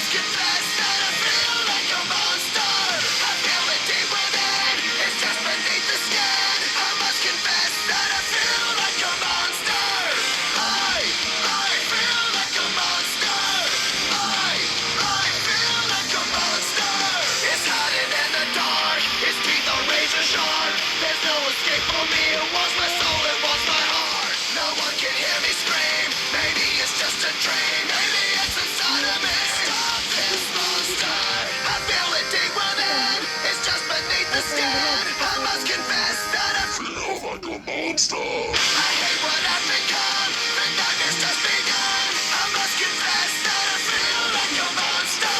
confess that I feel like a monster. I feel it deep within, it's just beneath the skin. I must confess that I feel like a monster. I feel like a monster. I feel like a monster. It's hiding in the dark, its teeth are razor sharp. There's no escape for me, it wants my soul, it wants my heart. No one can hear me scream, maybe it's just a dream. Maybe it's inside of me. Stop this monster. I feel it deep within, it's just beneath the skin. I must confess that I feel like a monster. I hate what I've become, the nightmare's just begun. I must confess that I feel like a monster.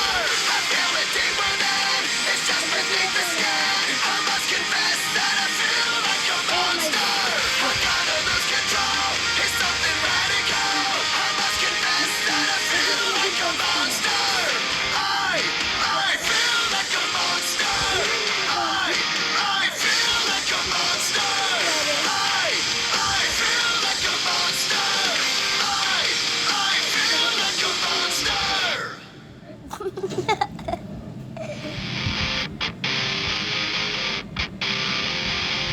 I feel it deep within, it's just beneath the skin. I must confess that I feel like a monster. I gotta lose control, it's something radical. I must confess that I feel like a monster. I feel like a monster. I feel like a monster. I feel like a monster. I feel like a monster.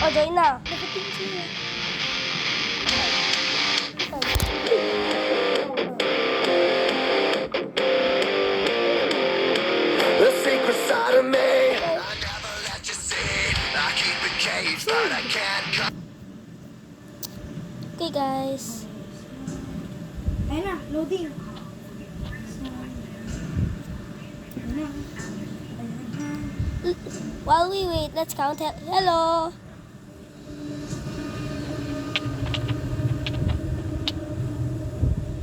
O, join na. The secret side of me, I never let you see. I keep it caged, but I can't cut. Okay, guys. Ayun na, loading. While we wait, let's count. Hello.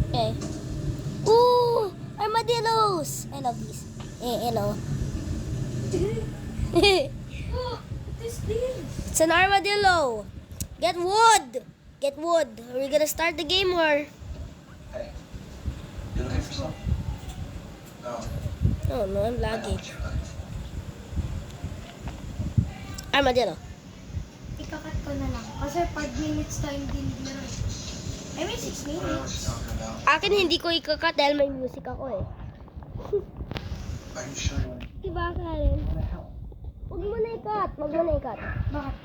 Okay. Ooh, armadillos. I love these. Hello. Oh, what is this? It's an armadillo. Get wood. Get wood. Are we gonna start the game or? Hey, you looking for something? No. Oh no, I'm I know lagging. what you're looking for. Armadillo. Ikakat ko na lang. Kasi 5 minutes tayo hindi naglaro. I mean, 6 I know what minutes. you're talking about. Akin hindi ko ikakat dahil may music ako eh. Are you sure you Diba, Karen? want to help? Huwag mo na ikat. Huwag mo na ikat. Bakit?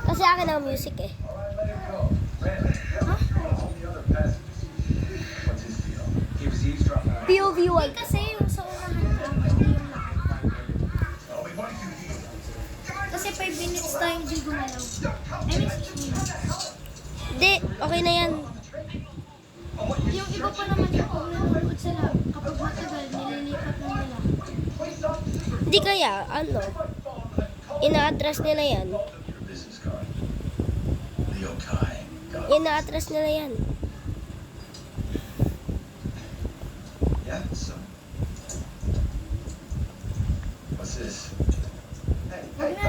Kasi akin ang music eh. What's his deal? He was eavesdropping on POV 1. Kasi yung sa unahan lang, hindi yung lahat. Kasi 5 minutes tayo hindi gumalaw. I mean, 6 minutes. Hindi, okay na yan. Yung iba pa naman yung pag nanonood sila, kapag matagal, nililipat na nila. Hindi kaya, ano? Ina-address nila yan. your business card. Leo Kai. Ina-address nila yan. Yeah, so. What's this? Hey, Huwag na,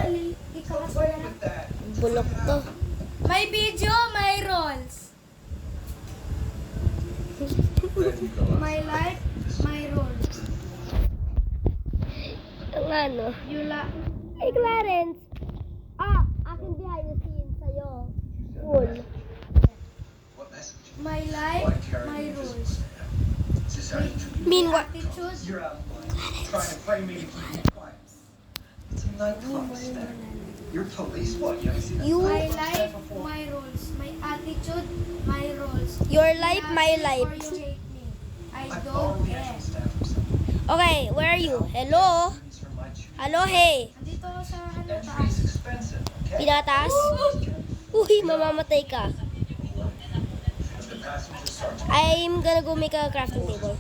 ikakas na lang. that. Bulok to. May video, may rolls. Where do you go? My life, my rolls. Ang ano? Yula. Hey, Clarence! Akin behind the scenes sa'yo. Cool. What message? My life, my rules. Is this how you treat Mean what? Attitude, You're out trying to play me to keep you quiet. It's a nightclub, Steph. You're police? What? You haven't seen that You- my nightclub life, before? my rules. My attitude, my rules. Your life, You my love me life. or you hate me. I I don't borrowed the care. actual staff from someone. Okay, where are you? Hello? Students from my tutor. Hello, hey. Andito ako sa ano Entry taas. is expensive, okay? Pinataas? Uy, mamamatay ka. If the passenger starts I'm gonna go make a crafting table.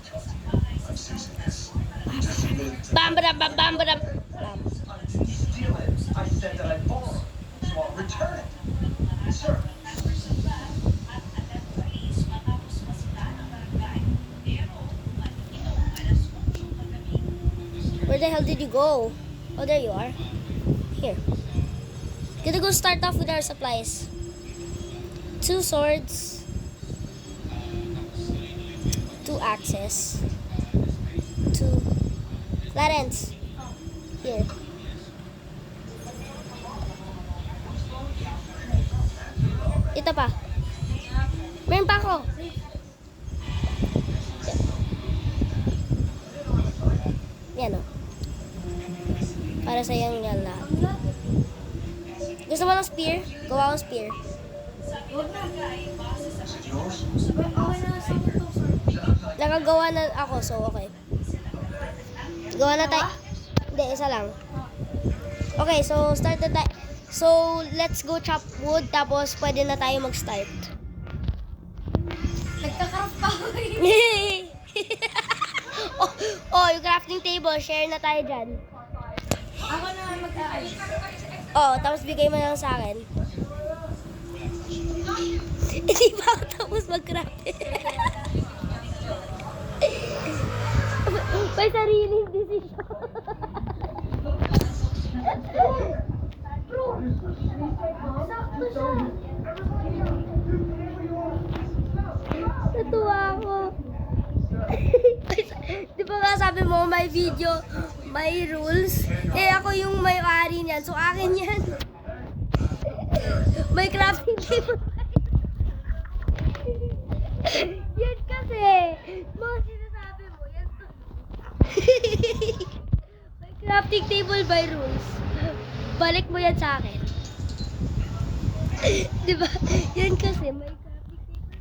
I'm seizing this. Just admit it. Bam, bam, bam, bam, bam. I didn't steal it. I said that I borrowed it. So I'll return it. Sir. Where the hell did you go? Oh, there you are. Here. Gonna go start off with our supplies. 2 swords. 2 axes. 2. Clarence. Here. Ito pa. Meron pa ako. Yan o. Para sa yung yan lahat. Gusto mo ng spear? Gawa ko spear. Huwag na. Is it yours? Okay na sa ito, sir. Nakagawa na ako, so okay. Gawa na tayo. Hindi, isa lang. Okay, so start na tayo. So, let's go chop wood, tapos pwede na tayo mag-start. Nagka-craft pa ako eh. oh, yung crafting table, share na tayo dyan. Ako na mag-aayos. Oh, tapos bigay mo lang sa akin. Hindi pa ako tapos mag-craft. May sariling decision. Sakto siya. Natuwa ako. Di ba nga sabi mo, may video, may rules? Eh, ako yung may-ari niyan. So, akin yan. May crafting table. Yan kasi. Mga sinasabi mo, yan to. May crafting table by rules. Balik mo yan sa akin. Di ba? Yan kasi, may crafting table.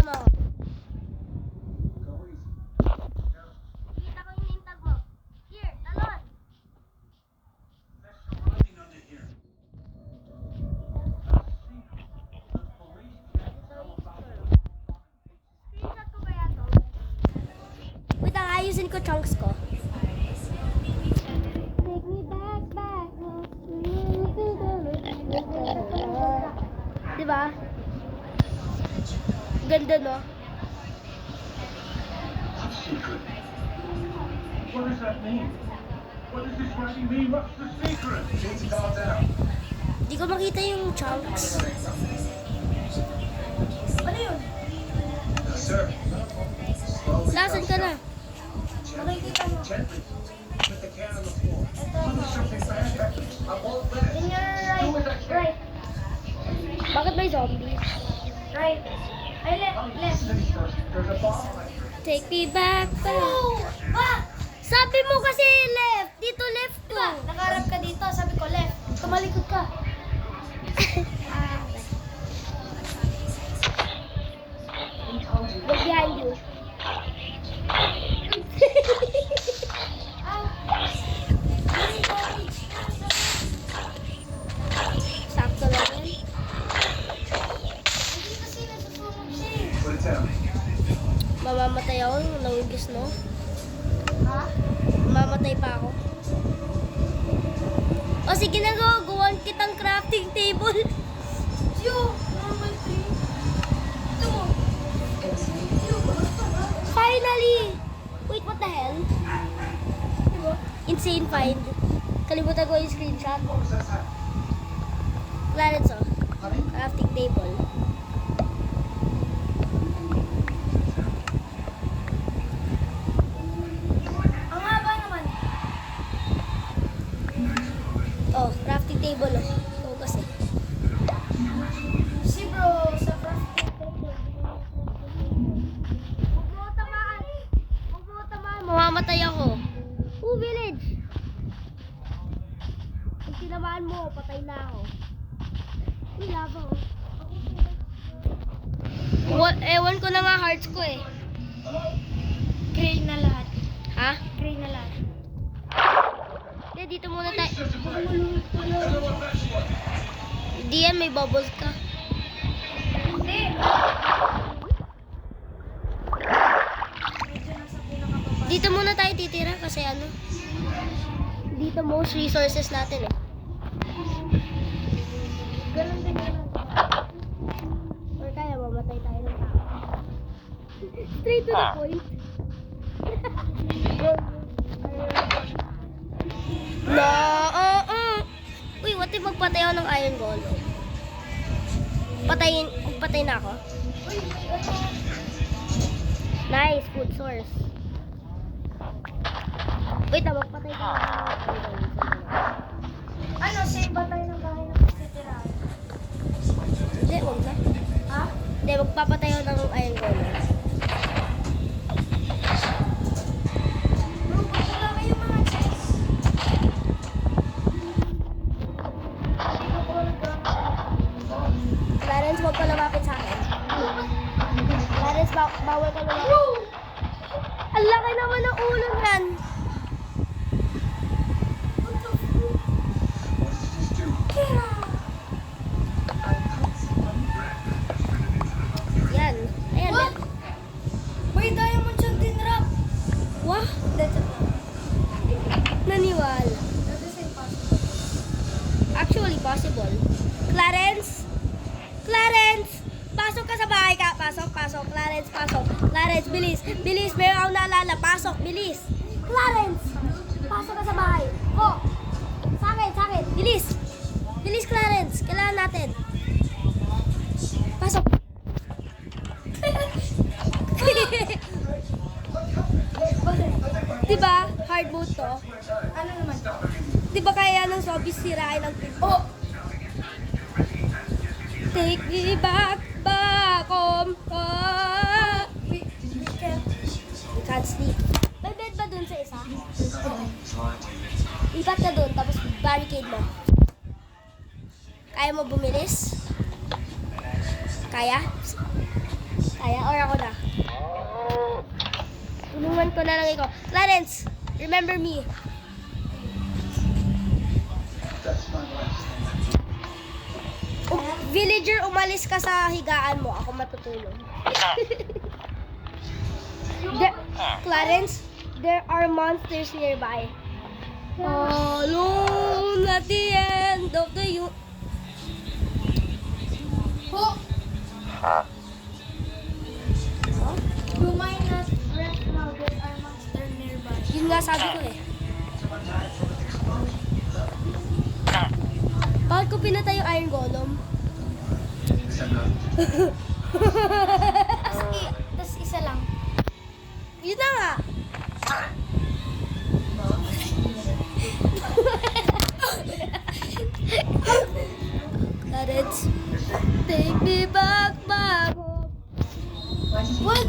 Tama ko. Kita ko yung name tag mo. Here, talon. Screenshot ko kaya to? Wait, ayusin ko chunks ko. Take me back, back. Diba? Ganda, no? Secret. What does that mean? What does this writing mean? What's the secret? You need to calm down. Di ko makita yung chunks. Ano yun? No, sir. Slowly. Nasaan ka na? Makikita mo. Gently. Put the can on the floor. Ito. Do something fast. I won't let In it. your right. Bakit may zombie? Right. Ay, left. City first. There's a bomb right here. Take me back, back. Ah! Sabi mo kasi left. Dito left to. Diba? Nakaharap ka dito. Sabi ko left. Tumalikod ka. Look behind you. Sakto lang yan. Hindi kasi nasusunog siya eh. Put it down. Mamamatay ako. Nangugis, no? Ha? Mamamatay pa ako. O sige na, go. Gawan kitang crafting table. Yo! Normal tree. Ito mo. Yo! Gusto ba? Finally! Wait, what the hell? Diba? Insane find. Kalimutan ko yung screenshot. What was that sound? Clarence, oh. Honey? Crafting table. Ang haba naman. Oh, crafting table, oh. Oo kasi. Si bro, sa crafting table. Huwag mo tamaan. Huwag mo tamaan. Mamamatay ako. Oh, village. Kung tinamaan mo, patay na ako. Uy, lava, oh. Ewan ko na nga hearts ko, eh. Gray na lahat. Ha? Gray na lahat. Hindi, dito muna tayo. Hindi yan, may bubbles ka. Hindi. Medyo nasa pinakababa. Dito muna tayo titira kasi ano. Dito most resources natin, eh. Ganun din ganun. Or kaya mamatay tayo ng tao. Straight to the point. No, Uy, what if magpatay ako ng iron golem? Patay na ako. Nice, food source. Wait, magpatay ka ng iron golem. Ano, save ba tayo ng bahay ng titirahan? Hindi, huwag na. Ha? Hindi, magpapatay ako ng iron golem. Bro, wala kayo mga chest. Clarence, huwag ka lumapit sa akin. Clarence, bawal ka lumapit. Ang laki naman ng ulo yan. Yan. Ayan. What? May diamond siyang tinrap. Wah, That's a naniwala. That is impossible. Actually, possible. Clarence? Clarence! Pasok ka sa bahay ka. Pasok. Clarence, pasok. Clarence, bilis. Bilis, meron akong naalala. Pasok, bilis. Clarence! Pasok ka sa bahay. Oh! Sa akin. Bilis! Bilis, Clarence. Kailangan natin. Pasok. Diba? Hard mode to. Ano naman? Diba kaya ng zombies sirain ang pinto? Oh! Take me back, home. We can't. You can't sleep. May bed ba dun sa isa? Lipat ka dun, tapos barricade mo. Kaya mo bumilis? Kaya? Kaya? Or ako na? Tulungan ko na lang ikaw. Clarence, remember me. Villager, umalis ka sa higaan mo. Ako matutulog. Clarence, there are monsters nearby. Alone at the end of the Oh! You might not rest now. There are monster nearby. Yun nga sabi ko eh. Bakit ko pinatay yung iron golem? Tas isa lang. Yun na nga. Clarence, take me back home. What?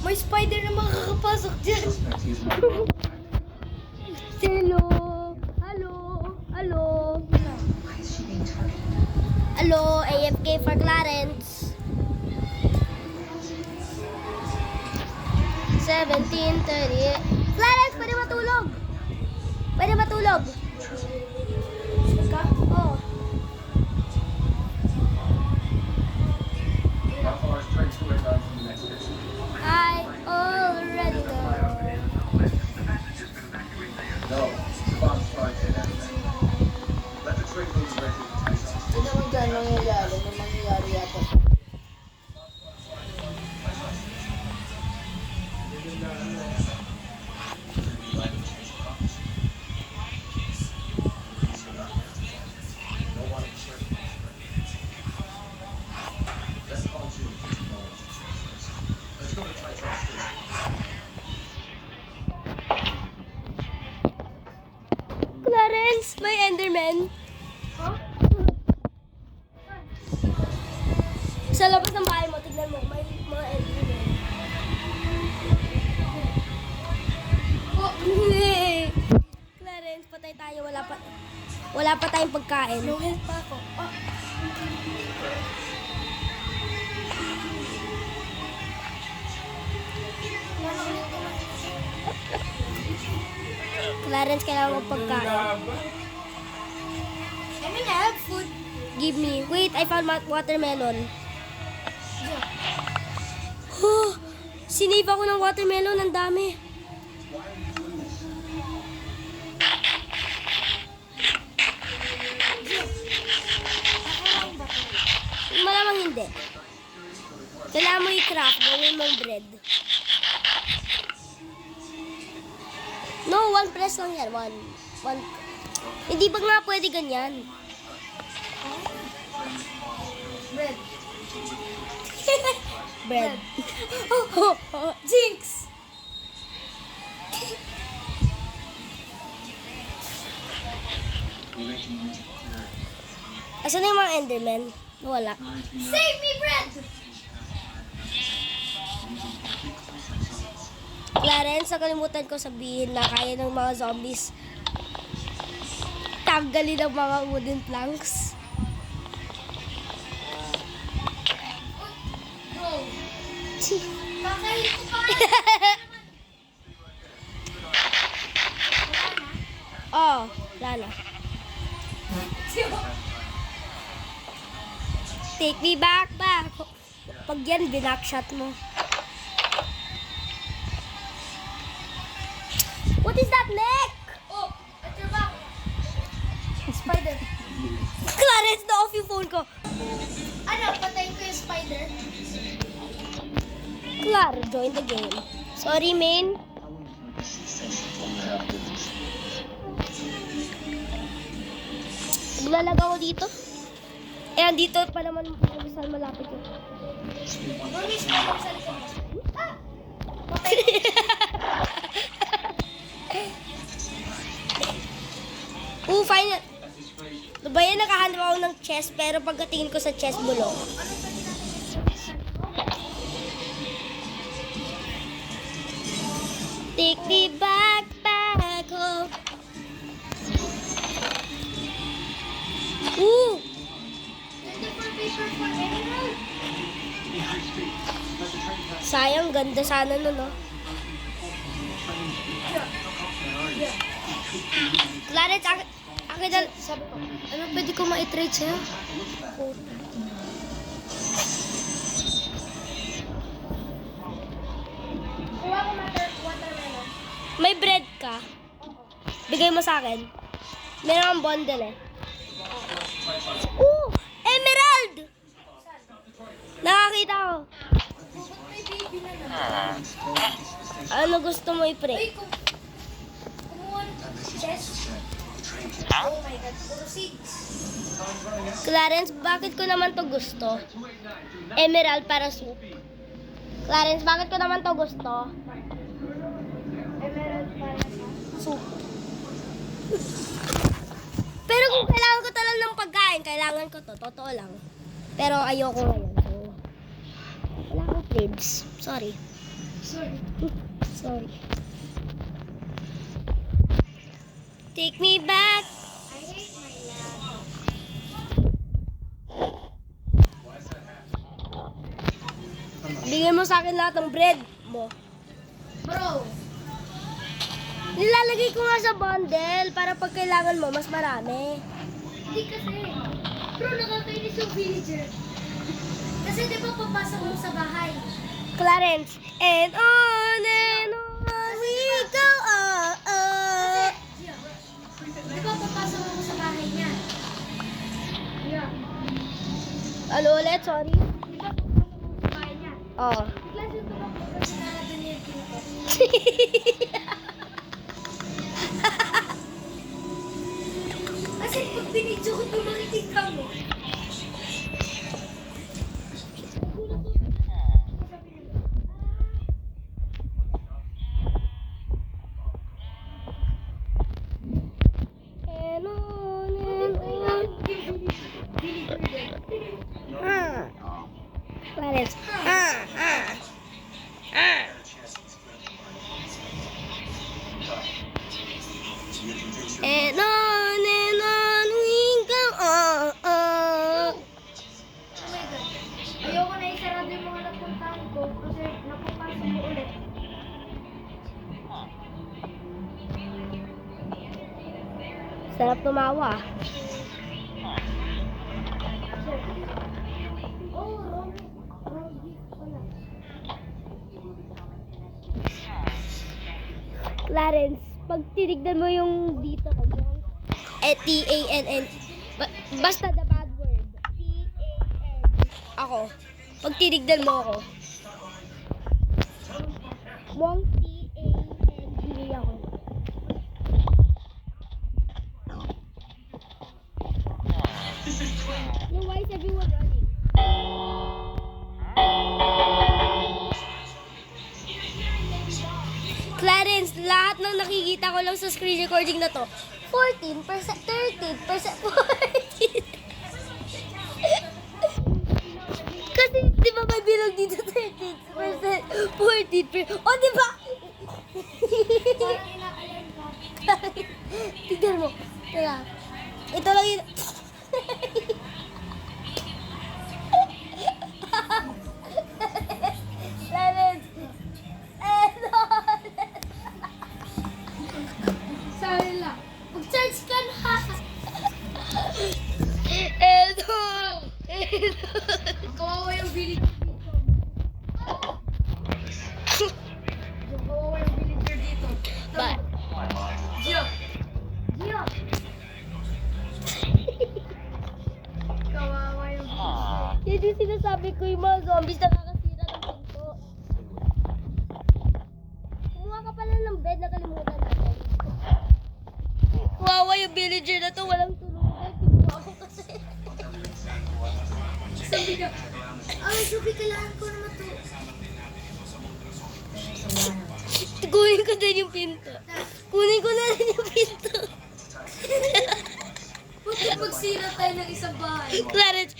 May spider na makakapasok dyan. Hello, AFK for Clarence. 17:30. Clarence, pwede matulog. Pwede matulog. Ka? Oh. How far is Trent's way down from the next station? I already know. No, the bomb's right there. Let the train move ready to take off. Hindi naman dyan nangyayari. May mangyayari yata. Clarence, may Enderman. Sa labas ng bahay mo, tignan mo, may mga Enderman. Oh, Clarence, patay tayo. Wala pa tayong pagkain. No health pa ako. Oh. Clarence, kailangan mo pagkain. I mean, I have food. Give me. Wait, I found watermelon. Oh, sinave ako ng watermelon. Ang dami. Malamang hindi. Kailangan mo i-craft. Gawin mong bread. No, one press lang yan. One. Hindi ba nga pwede ganyan? Bread. Bread. Jinx! Asan na yung mga Enderman? Wala. Save me, bread! Clarence, nakalimutan ko sabihin na kaya ng mga zombies tanggalin ang mga wooden planks. Bro, kakain ko pa. Oh, wala na. Take me back. Pag yan, binackshot mo. What is that, neck? Oh, at your back. Spider. Clarence, na-off yung phone ko. Ano, patayin ko yung spider? Clar, join the game. Sorry, main. Maglalag ako dito. Eh, andito pa naman saan malapit yun. Mami, spider sa likod. Ah! Final. Diba yan, nakahanap ako ng chest, pero pagkatingin ko sa chest, bulong. Take me back home. Ooh! 24 paper for emerald. Sayang, ganda sana nun, no? Clarence, akin na... Sabi ko, ano pwede ko ma-trade sa'yo? Kuha ko watermelon. May bread ka. Bigay mo sa akin. Meron kang bundle eh. Ooh! Emerald! Nakakita ko. May baby na naman. Ano gusto mo Uy, i-pre? kumuha ng chest. Oh my God, puro seeds. Clarence, bakit ko naman to gusto? Emerald para soup. Clarence, bakit ko naman to gusto? Emerald para sa... Soup. Pero kung kailangan ko talaga ng pagkain, kailangan ko to. Totoo lang. Pero ayoko ngayon. So, wala akong plates. Sorry. Sorry. Sorry. Take me back. I hate my lab. Bigyan mo sa akin lahat ng bread mo. Bro, Nilalagay ko nga sa bundle para pag kailangan mo, mas marami. hindi kasi. Bro, nakakainis yung villager. Kasi di ba papasok mo sa bahay? Clarence, and on we go. Di ba papasok mo sa bahay niya? Yeah. Ano ulit? Sorry. Di ba papasok mo sa bahay niya? Oh. Bigla siya tumakbo kasi narada niya yung pinto. Kasi pag binidyo ko ito makikita mo. And on. Clarence. And on we go. Oh my God. Ayoko na isarado yung mga napuntahan ko kasi napapasok ko ulit. Sarap tumawa. Oh, Romy. Romy pala. Clarence, pag tinignan mo yung dito, T-A-N-N. Basta the bad word. T-A-N. Ako. Pag tinignan mo ako. Mong T-A-N-G ako. Clarence, lahat ng nakikita ko lang sa screen recording na to, 14%, 13%, 14. Kasi, di ba may bilog dito 13%, 14%. O, di ba? Tignan mo. Teka. Ito lang yun. Clarence. Sorry lang. Mag-search ka na. Edo. Kawawa yung villager dito. Yung kawawa yung villager dito. Ba? Gio. Gio. Kawawa yung villager. Yan yung sinasabi ko yung mga zombies na kakasira ng pinto. Kumuha ka pala ng bed, nakalimutan natin. Kawawa yung villager na to, walang tulungan. Kinuha ko kasi. Sabi ka, ay, Sophie, kailangan ko naman to. Kunin ko din yung pinto. Kunin ko na rin yung pinto. Pati pagsira tayo ng isang bahay. Clarence,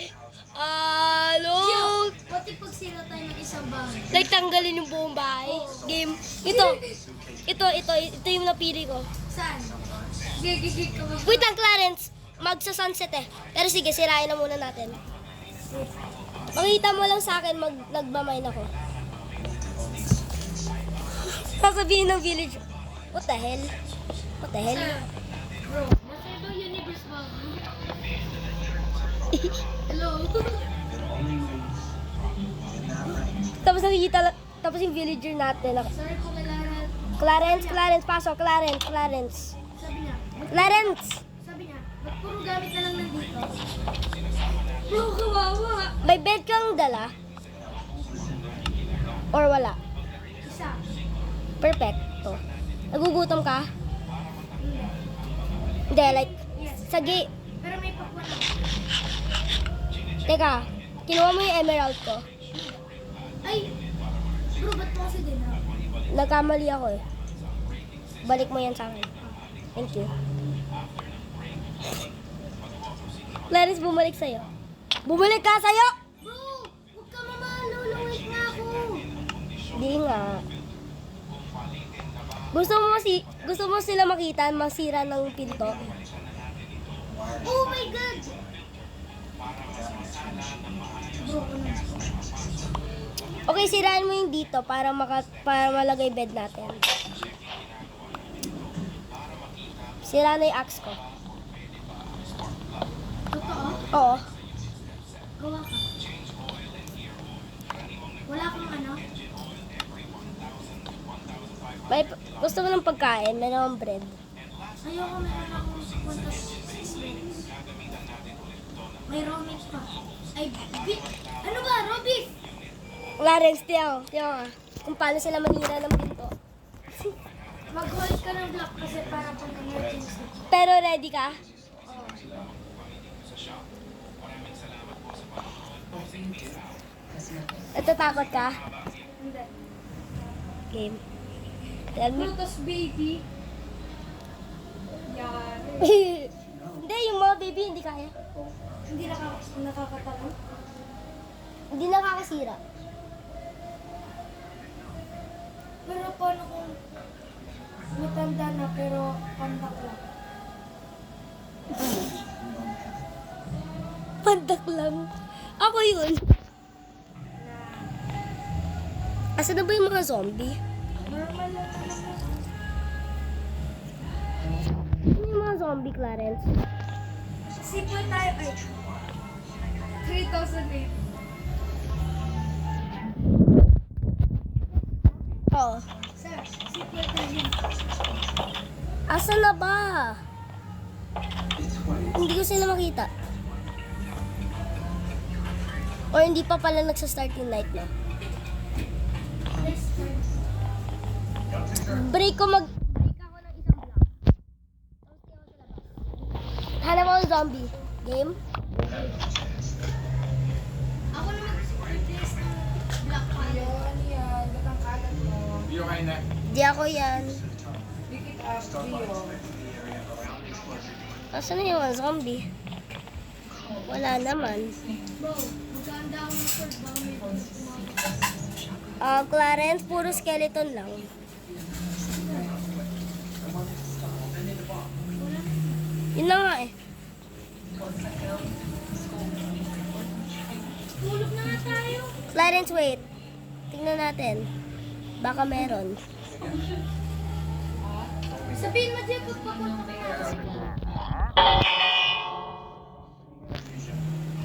hello? Pati pagsira tayo ng isang bahay. Like, tanggalin yung buong bahay. Game. Ito yung napili ko. Saan? Gigigig ka ba? Wait lang, Clarence. Magsa-sunset eh. Pero sige, sirain na muna natin. Makita mo lang sa akin, nagmamine ako. Sasabihin ng village, what the hell? What the hell? Sir, bro, nasa ibang universe ba? Hello? Tapos nakikita lang, tapos yung villager natin. Sorry kung kailangan. Clarence, pasok, Clarence. Sabi niya, Clarence! ba't puro gamit na lang nandito? Bro, kawawa. May bed kang dala? Or wala? Isa. Perfecto. Nagugutom ka? Hindi, like, Yes. sagi. Pero may pakwan ako. Teka, kinuha mo yung emerald ko. Ay! Bro, ba't po kasi din ha? Nagkamali ako eh. Balik mo yan sa akin. Thank you. Clarence, bumalik sa'yo. Bumalik ka sa'yo! Bro! Huwag ka mamalulungit nga ako! Hindi nga. Gusto mo sila makita, masira ng pinto? Oh my God! Bro, ano? Okay, sirain mo yung dito para malagay bed natin. Sira na yung axe ko. Totoo? Oo. Gawa ka. Wala kang ano? Gusto mo ng pagkain? Meron akong bread. Ayoko, meron akong puntas 6 minutes. May raw meat pa. Ay, beef! Ano ba? Raw beef! Clarence, tiyaw nga. Kung paano sila manira ng pinto. Mag-hold ka ng block kasi para pang emergency. Pero ready ka? Natatakot ka? Hindi. Game. Tell me. Brutus baby. Yan. Hindi, yung mga baby hindi kaya. Hindi nakakatalon. Hindi nakakasira. Pero paano kung matanda na pero pandak lang? Pandak lang. Ako yun. Asa na ba yung mga zombie? Normal lang naman. Ano yung mga zombie, Clarence? Simple tayo ay 3,008. Oo. Sir, simple tayo. Asa na ba? It's funny. Hindi ko sila makita. Or hindi pa pala nagsa-start yung night na. Next time. Break ako ng isang block. Tapos ako sa labas. Hanap ako ng zombie. Game? Ako na mag-replace ng black pie. Yan, yan. Ba't ang kalat mo? Di ako yan. Asan na yung zombie? Wala naman. Bro, magkahanda ako ng sword. Baka may Clarence, puro skeleton lang. Yun na nga eh. tulog na nga tayo. Clarence, wait. Tingnan natin. Baka meron. Sabihin mo dyan pagpapunta kayo.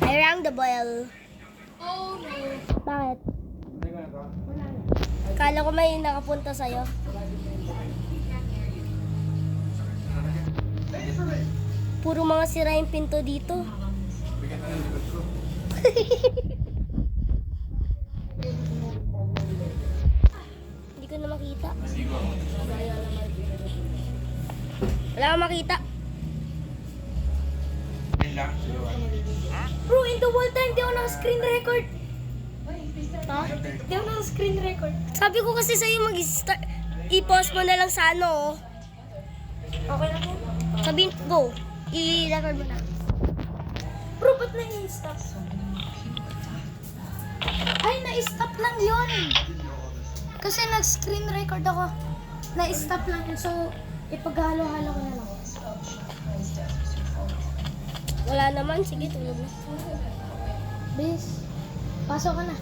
I rang the bell. Oh no. Bakit? Kala ko may nakapunta sa'yo. Puro mga sira yung pinto dito. Hindi ko na makita. Wala akong makita. Bro, in the whole time, di ako naka-screen record. Ha? Di ako naka-screen record. Sabi ko kasi sa'yo mag-start. I-pause mo na lang sa ano. Okay na po. Sabihin, go. I-record mo na. Bro, ba't na-stop? Ay, na-stop lang yun. Kasi nag-screen record ako. Na-stop lang yun. So, ipaghalo-halo ko na lang. Wala naman. Sige, tulog na. Bis, pasok ka na.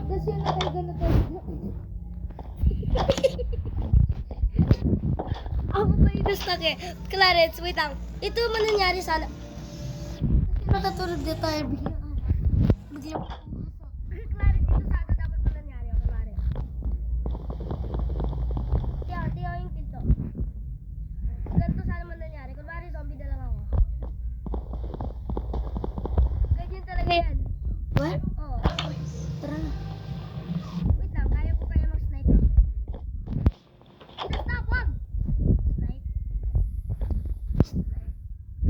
Kasi yun na kayo ganito. Ako ba yung stuck eh? Clarence, wait lang. Ito man nangyari sana. Kasi nakatulog dito tayo. Bigyan ko. Clarence, ito sana dapat man nangyari. Clarence. Tiyo yung pinto. Ganito sana man nangyari. Kunwari, zombie na lang ako. Ganyan talaga yan. What? Oo. Tara na. Wait lang, kaya ko kaya mag-snipe lang. Stop, wag! Snipe.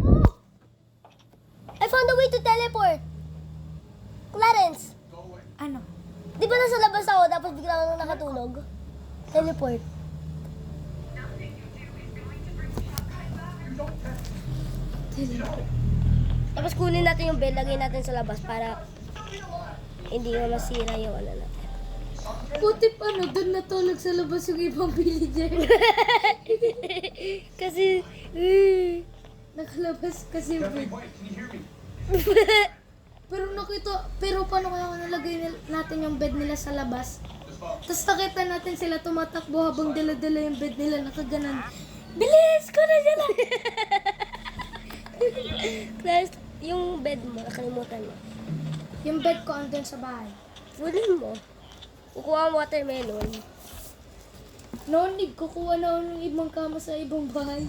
Oh! I found a way to teleport! Clarence! Ano? Di ba nasa labas ako, tapos bigla akong nakatulog? Teleport. Tapos kunin natin yung bed, lagay natin sa labas para hindi nga masira yung ano natin. Puti pa no, doon natulog sa labas yung ibang villager. Kasi, Nakalabas kasi yung bed. Wait, can you hear me? Pero paano kaya nalagay natin yung bed nila sa labas? Tapos nakita natin sila tumatakbo habang dala-dala yung bed nila nakaganan. Bilis ko na sila! Plus, yung bed mo, nakalimutan mo. Yung bed ko andun sa bahay. Fulin mo. Kukuha ang watermelon. No need, kukuha na ako ng ibang kama sa ibang bahay.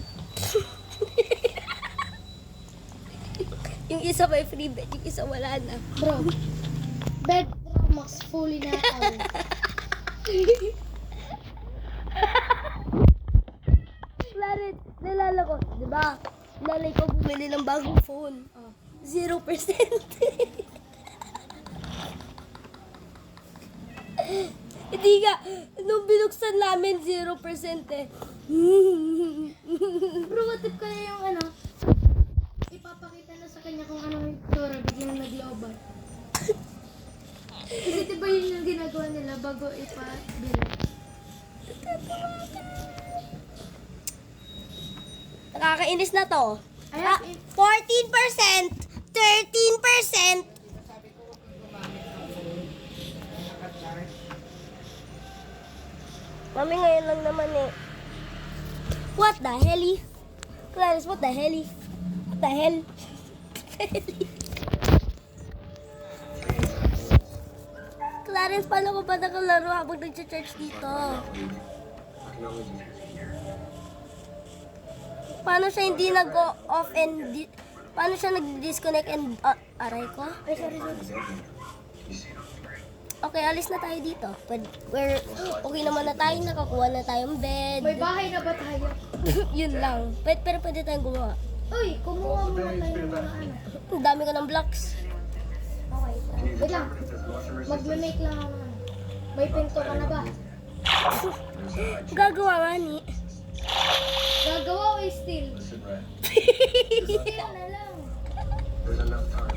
Yung isa may free bed, yung isa wala na. Bro, bed Max fully na ako. Clarence, nalala ko, di ba? Nanay ko bumili ng bagong phone. 0%. Hindi nga, nung binuksan namin 0% eh. Bro, what if kaya yung ano, ipapakita na sa kanya kung anong itsura, biglang naglobat. Kasi diba yun yung ginagawa nila bago ipabili. Nakakainis na to. Ayan, 14%! 13%! Mami, ngayon lang naman eh. What the hell? Clarence, what the hell? What the hell? Clarence, paano ko ba nakalaro habang nag-church dito? Paano siya hindi nag-off and paano siya nag-disconnect and aray ko? Ay, sorry. Okay, alis na tayo dito. Okay naman na tayo, nakakuha na tayong bed. may bahay na ba tayo? Yun lang. Pero pwede tayong gumawa. Uy, kumuha muna tayo ng mga ano. Ang dami ko ng blocks. Okay, wait lang. Magme-make lang ako ng ano. May pinto ka na ba? Gagawa nga ni. Gagawa o still? Listen, Red. Still na lang. There's enough time.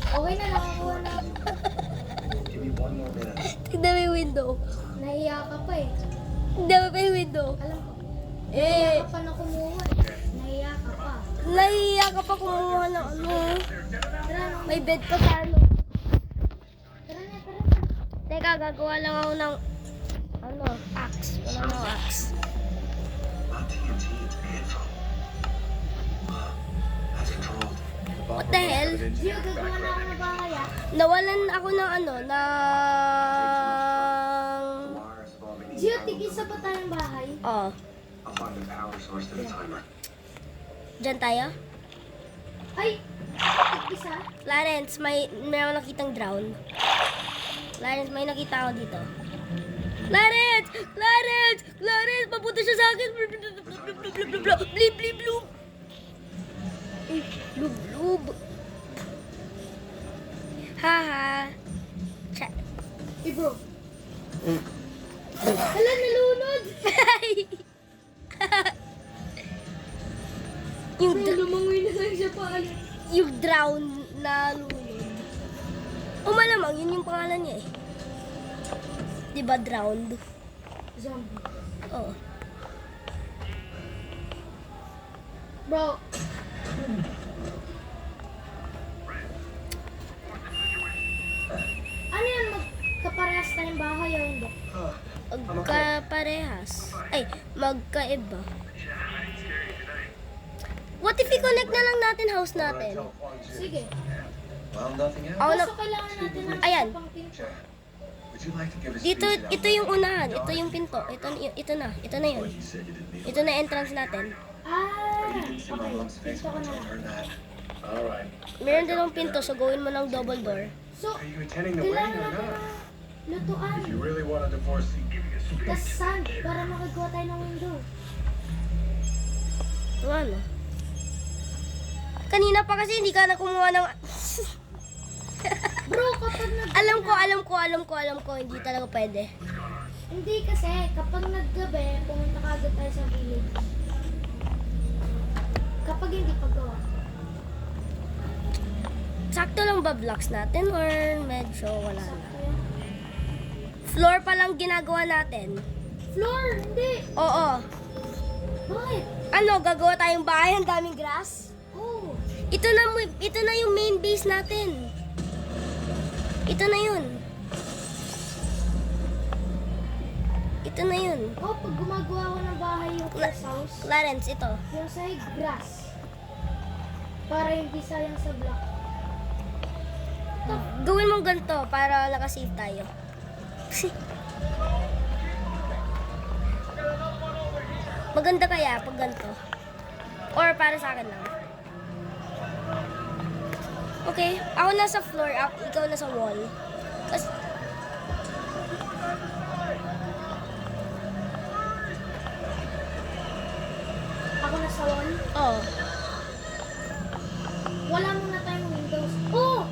Okay na, nakakuha na. Give me one more minute. Tignan mo yung window. Nahiya ka pa eh. Tignan mo pa yung window. Alam ko. Eh, Nahiya ka pa na kumuha eh. Nahiya ka pa. nahiya ka pa kumuha ng ano. Tara na. May bed pa sa ano. Tara na, tara na. Teka, gagawa lang ako ng ano, axe. Wala na ako axe. Not TNT, it's painful. That's controlled. What the hell? Gio, gagawa na ako ng bahay ah. Nawalan ako ng ano, ng... Wires have all been Gio, eaten. tigisa pa tayong bahay. Oh, I'll find the power source to the timer. dyan tayo? Ay! Tigisa? Clarence, may ako nakitang drown. Clarence, may nakita ako dito. Clarence! Clarence! Clarence! Papunta siya sa akin! Blib, blib, blub! Blub, blub! Haha! Cha! Eh bro. Hala, nalunod! yung, Bro, lumangoy na lang siya pa. yung drown na lulod. O malamang, yun yung pangalan niya eh. Diba drowned? Zombie. Oo. Bro, ano yan? Magkaparehas tayong bahay o hindi? Magkaparehas. Ay, magkaiba. What if i-connect na lang natin house natin? Sige. Well, nothing else. Ako na, Kaso kailangan natin ng Ayan. isa pang pinto. Would you like to give a dito, speech about ito yung unahan. Ito yung pinto. Ito na. Ito na yun. what you said you didn't need? Ito na entrance natin. Ah, You didn't see my okay. mom's face Pinto ko when I na told her lang. that. All right. Meron dalawang pinto, so gawin mo ng double door. So, Are you attending the wedding kailangan or natin not? ng lutuan. You really want a divorce? Give me a speech. Tas sand para makagawa tayo ng window. Ito ano? Kanina pa kasi hindi ka na kumuha ng... Bro, kapag alam ko, hindi talaga pwede. Hindi kasi, kapag naggabi, pumunta ka agad tayo sa village. Kapag hindi paggawa. Sakto lang ba blocks natin or medyo wala na? Kaya, Floor pa lang ginagawa natin. floor, hindi. Oo. Bakit? Ano, gagawa tayong bahay, ang daming grass? Oh, Ito na yung main base natin. Ito na yun. Ito na yun. oh, pag gumagawa ako ng bahay yung first house, Clarence, ito. yung side grass. Para hindi sayang sa block. Gawin mong ganito para nakasave tayo. Maganda kaya pag ganito? Or para sa akin lang? Okay, ako nasa floor, ikaw nasa wall. Kasi, Ako nasa wall. oh, Wala muna tayong windows. Oh!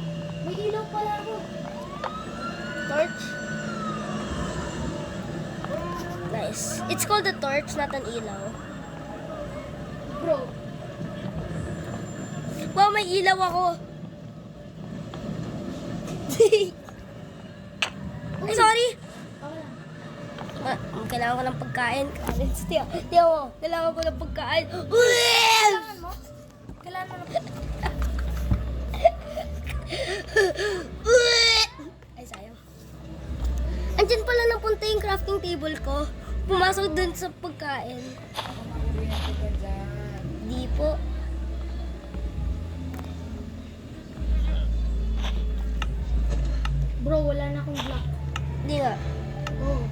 May ilaw pala ako. torch. Nice. It's called a torch, not an ilaw. Bro, Wow, may ilaw ako. Ay, sorry. ako lang. Kailangan ko ng pagkain. Clarence, tiyo mo. Kailangan ko ng pagkain. Kailangan mo? Kailangan mo na. Ay, sayang. Andyan pala napunta yung crafting table ko. Pumasok dun sa pagkain. Di po. Bro, wala na akong block. Di nga. Oh.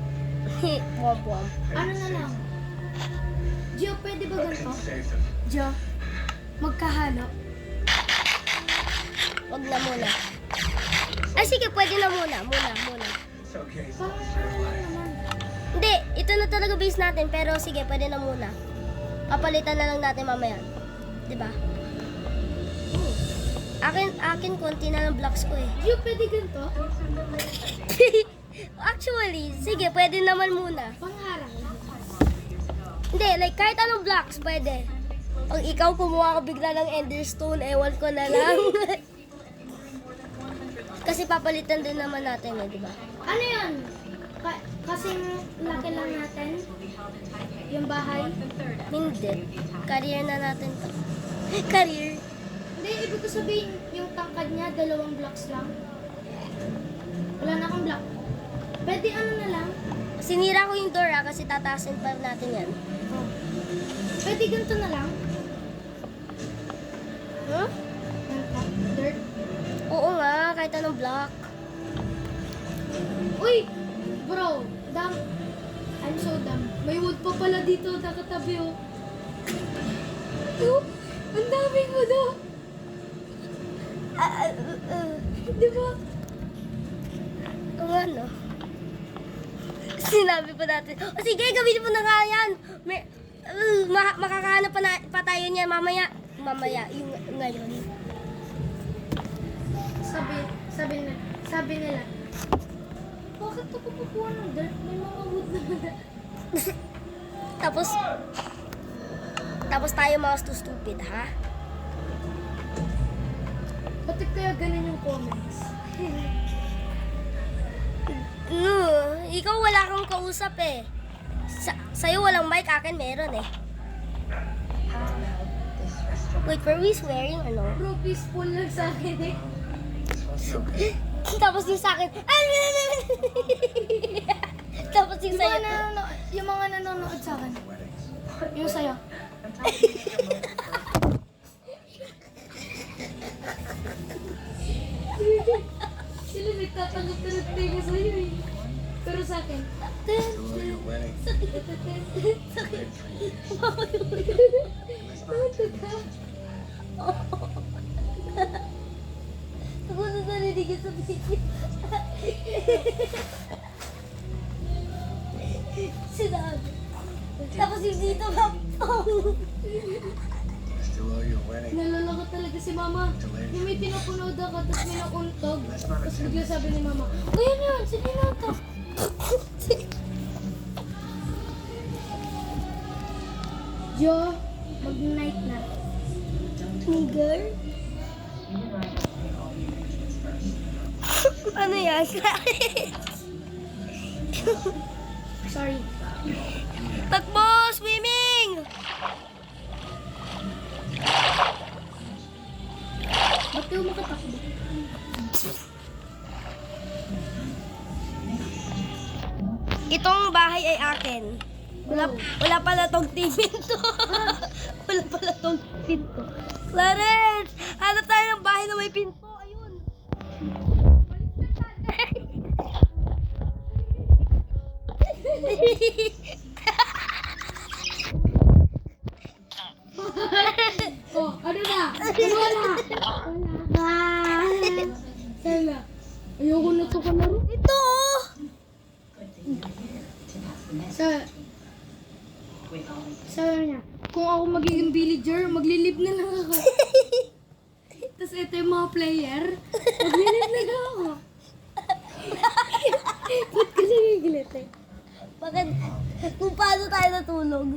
Womp womp. Ano na lang? Gio, pwede ba ganito? Save them. Gio, magkahalo. Wag na muna. Ay, sige, pwede na muna. Muna. It's okay. as long Parang as you're ano alive. naman. Hindi, ito na talaga base natin. Pero sige, pwede na muna. Papalitan na lang natin mamaya. Di ba? Akin konti na ng blocks ko eh. Gio, pwede ganito? Actually, Actually, sige, pwede naman muna. Pangharang. Hindi, like kahit anong blocks, pwede. Pag ikaw kumuha ka bigla ng Enderstone, ewan ko na lang. Kasi papalitan din naman natin di ba? Ano yun? Kasing laki lang natin? Yung bahay? Hindi. Career na natin to. Career. Hindi, ibig ko sabihin, yung tangkad niya, 2 blocks lang. Wala na akong block. Pwede ano na lang? Sinira ko yung door kasi tataasin pa natin yan. Oh. Pwede ganito na lang? Huh? Ganito? Dirt? Oo nga, kahit anong block. Uy! Bro, I'm so dumb. May wood pa pala dito, nakatabi oh. Oh, ang daming wood oh. Di ba? Oo ano. Sinabi pa natin, sige, gawin mo na nga yan. Makakahanap pa tayo niyan mamaya. Mamaya, yung ngayon. Sabi nila, bakit ako kukuha ng dirt? May mga wood na Tapos tayo mga stupid, ha? Ba't kaya ganun yung comments? Ikaw wala kang kausap eh. Sa'yo walang mic, akin meron eh. Wait, were we swearing or no? Bro, peaceful lang sa akin eh. Tapos yung sa'kin, tapos yung sa'yo. Yung mga nanonood sa akin. Yung sa'yo. Sila nagtatanggap na nagtinga sa'yo eh. Pero sa akin, sakit. Ako na narinig sa video. Sinabi. Tapos yung dito Nalala ko talaga si mama. Yung may pinapunood ako, tapos may nauntog. Tapos bigla sabi ni mama, "Ayan yun, sige na ito." Jo, mag-night na. Nigger? Ano yan? Sorry. Takbo! Swimming! Ba't kayo makatakbo? Itong bahay ay akin. Wala pala tong pinto. Wala pala tong pinto. Clarence! Hanap tayo ng bahay na may pinto. Ayun. Oh, ano na? Wala. Sana. Ayoko na ito ka na rin. Ito! Oh! Sabi niya, kung ako magiging villager, maglilib na lang ako. Tapos ito yung mga player, maglilib na lang ako. Ba't ka nagigilit eh? Bakit? Kung paano tayo natulog?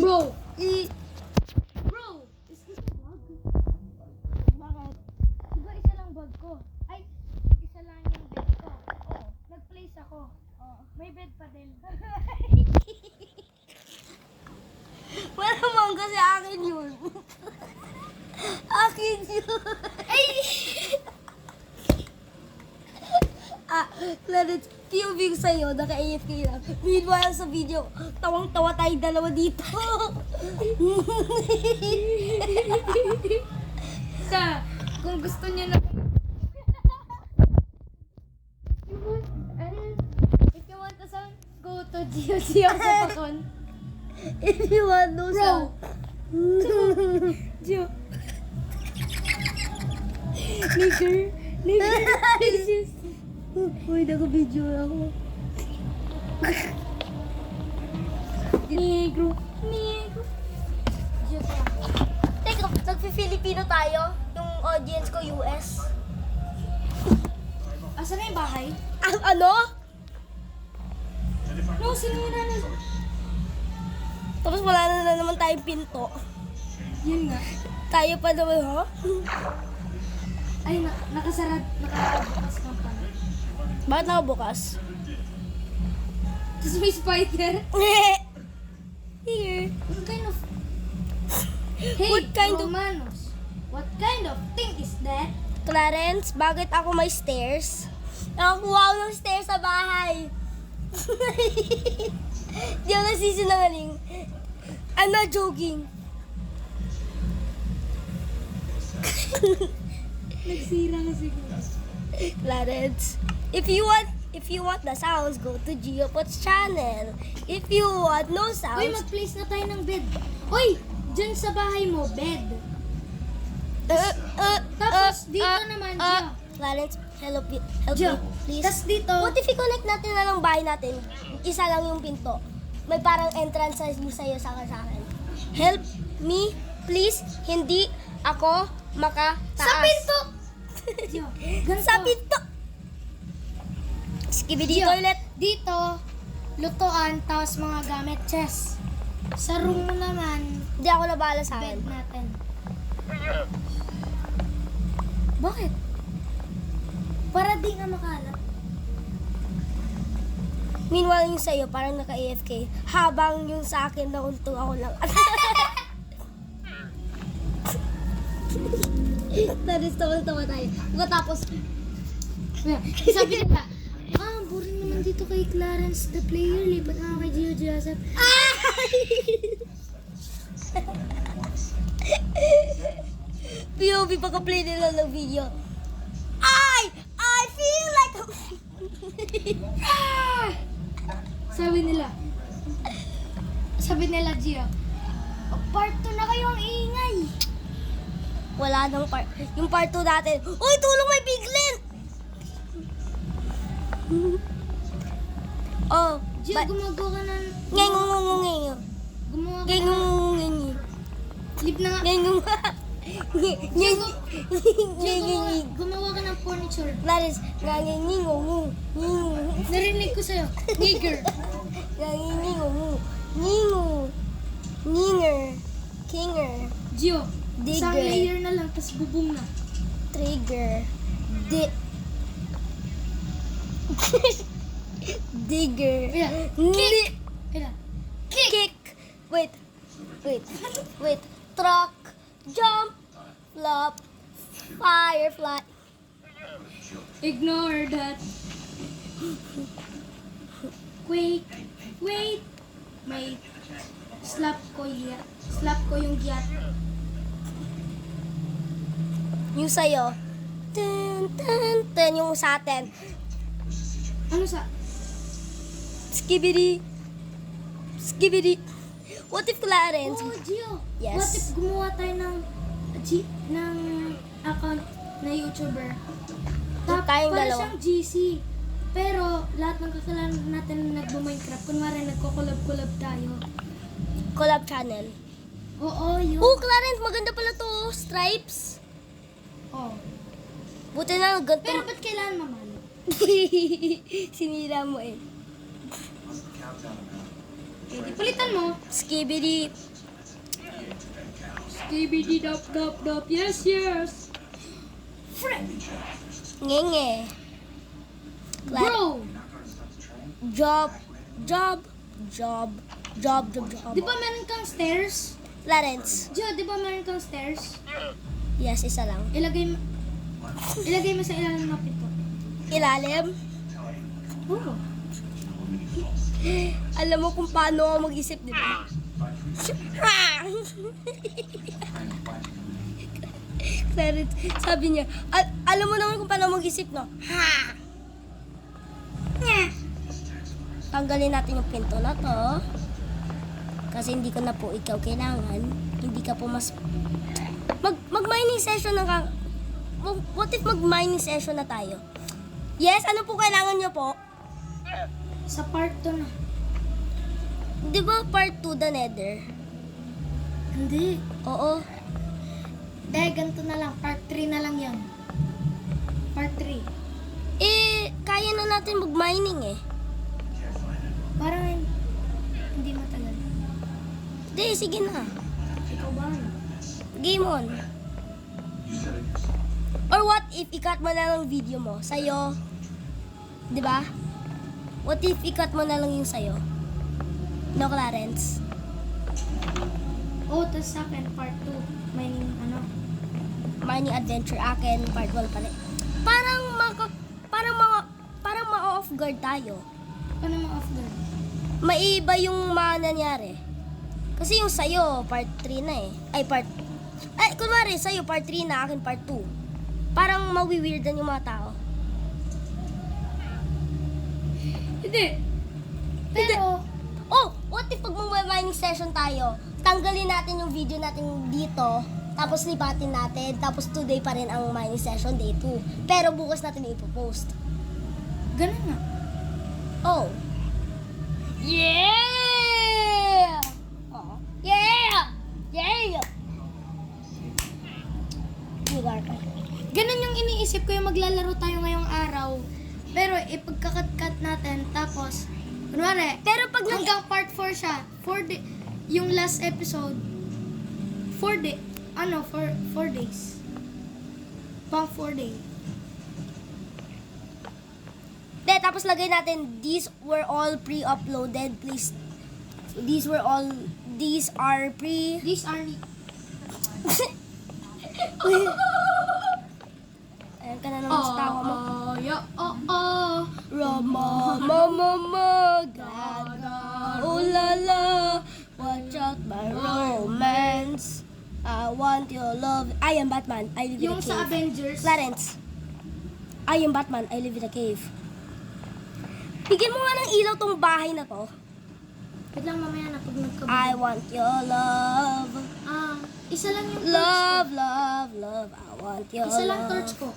Bro! I- Bro! Is this a bug? Bakit? Diba isa lang bag ko? Ay, isa lang yung bed ko. Oo. Nag-place ako. Oo. May bed pa din. Wala naman kasi akin yun. Akin yun. Ay! Clarence, POV ko sa'yo, naka-AFK lang. Meanwhile sa video, tawang-tawa tayong dalawa dito. Kung gusto niya na... If you want a sound, go to Gio Sapakon. If you want those Bro! Gio. Nigger. Uy, naka-video ako. Negro. Gio pa. Teka, nagpi-Filipino tayo. Yung audience ko, US. Asan na yung bahay? Ano? No, sinira na. Tapos wala na naman tayong pinto. Yun nga. Tayo pa naman, ha? Ay, nakabukas ka pa. Bakit nakabukas? Tapos may spider. Here. What kind of... Hey, What kind of- Romanos. What kind of thing is that? Clarence, bakit ako may stairs? Nakakuha ako ng stairs sa bahay. Di ako nasisinungaling. I'm not joking. Nagsira ka siguro. Clarence, if you want the sounds, go to GeoPod's channel. If you want no Uy, sounds, mag-place na tayo ng bed. Uy, dyan sa bahay mo, bed. Tapos, dito naman, Gio. Clarence, help Gio, me, please. tas dito, What if i-connect natin na lang bahay natin? Isa lang yung pinto. May parang entrance sa sa'yo sa akin. Help me, please. Hindi ako makataas. sa pinto! Gio, ganito. Sa pinto! Skibidi Gio, toilet. dito, lutuan, tapos mga gamit, chess. Sa room mo naman, Hindi ako nabala sa bed akin. natin. Bakit? Para di ka makalat. Meanwhile, yung sa'yo, parang naka-AFK. Habang yung sa akin, nauntong ako lang. Tapos tawa tayo. Tapos, Sabi nila, boring naman dito kay Clarence the player, lipat na ako kay Gio Joseph. POV pagka-play nila ng video. I feel like... Sabi nila, Gio, part 2 na kayo ang ingay. Wala nang part. Yung part 2 natin. Uy, tulong may biglin! Oh, Gio, gumagawa ka ng... ngengungungungeng. Gumawa ka ng... Ngengungungeng. Lip na nga. Ngengung. Gio, gumawa ka ng furniture. Laris, ngangingingungung. Narinig ko sa'yo. Nigger. Ngangingingungung. Ngingu. Nginger. Kinger. Gio, isang Digger. layer na lang, tas bubong na. Trigger. Digger. Ayan. Kick. Ayan. Kick. Wait. Truck. Jump. Flop. Firefly. Ignore that. Wait. May slap ko yung giat. Yung sa'yo. Yung sa atin. Ano sa... Skibidi. What if Clarence? Oh, Gio. Yes. What if gumawa tayo ng account na YouTuber? Tayong Para dalawa. siyang GC. Pero lahat ng kakilala natin na nagbo-Minecraft, kunwari nagko-collab tayo. Collab channel. Oo, yun. Oh, Clarence, maganda pala to. Stripes. Oh. Buti na ganito. Pero ba't kailangan mamalo? Sinira mo eh. What's the countdown about? Eh, di palitan mo. Skibidi. Skibidi dop dop dop. Yes, yes. Ngenge. Bro! You're not going to stop the train? Job. Di ba meron kang stairs? Clarence. Gio, di ba meron kang stairs? Yes, isa lang. Ilagay mo sa ilalim ng pinto. Ilalim. Oo. Alam mo kung paano ako mag-isip, di ba? Clarence, sabi niya, alam mo naman kung paano mag-isip, no? Ha! Nya! Tanggalin natin yung pinto na to. Kasi hindi ko na po ikaw kailangan. Hindi ka po mas... Mag-mining session na ka... What if mag-mining session na tayo? Yes, ano po kailangan nyo po? Sa part 2 na. Di ba part 2 the nether? Hindi. Oo. Ganito na lang. Part 3 na lang yan. Part 3. Eh, kaya na natin mag-mining eh. Parang Di, sige na. Ikaw ba? Game on. Or what if i-cut mo na lang video mo? Sa'yo. Di ba? What if i-cut mo na lang yung sa'yo? No, Clarence? Oh, tas sa akin, part 2. May ano. Mining Adventure akin, part 1 pala. Parang ma-off guard tayo. Paano mo off guard? Maiba yung nangyari. Kasi yung sa'yo, part 3 na eh. Kunwari, sa'yo, part 3 na, akin, part 2. Parang mawi-weirdan yung mga tao. Hindi. Pero, Oh, what if pag mag-mining session tayo, tanggalin natin yung video natin dito, tapos lipatin natin, tapos today pa rin ang mining session, day 2. Pero bukas natin ipopost. ganun nga. Oh. Yeah! Oh. Yeah! Yeah! Lugar ka. Ganun yung iniisip ko yung maglalaro tayo ngayong araw. Pero ipagkakat-kat natin, tapos, kunwari, Pero pag hanggang part 4 siya, yung last episode, 4 days. Pang 4 days. Tapos lagay natin, these were all pre-uploaded, please. These are pre... These are Ayan ka na naman sa tawa mo. Rama, mama, gaga, oh la la, watch out my romance. I want your love. I am Batman, I live in yung a sa cave. Avengers. Clarence, I am Batman, I live in a cave. Bigyan mo nga ng ilaw tong bahay na to. Wait lang mamaya na pag nagkabuo. I want your love. Isa lang yung Love, love, love, I want your torch ko. Isa lang love. torch ko.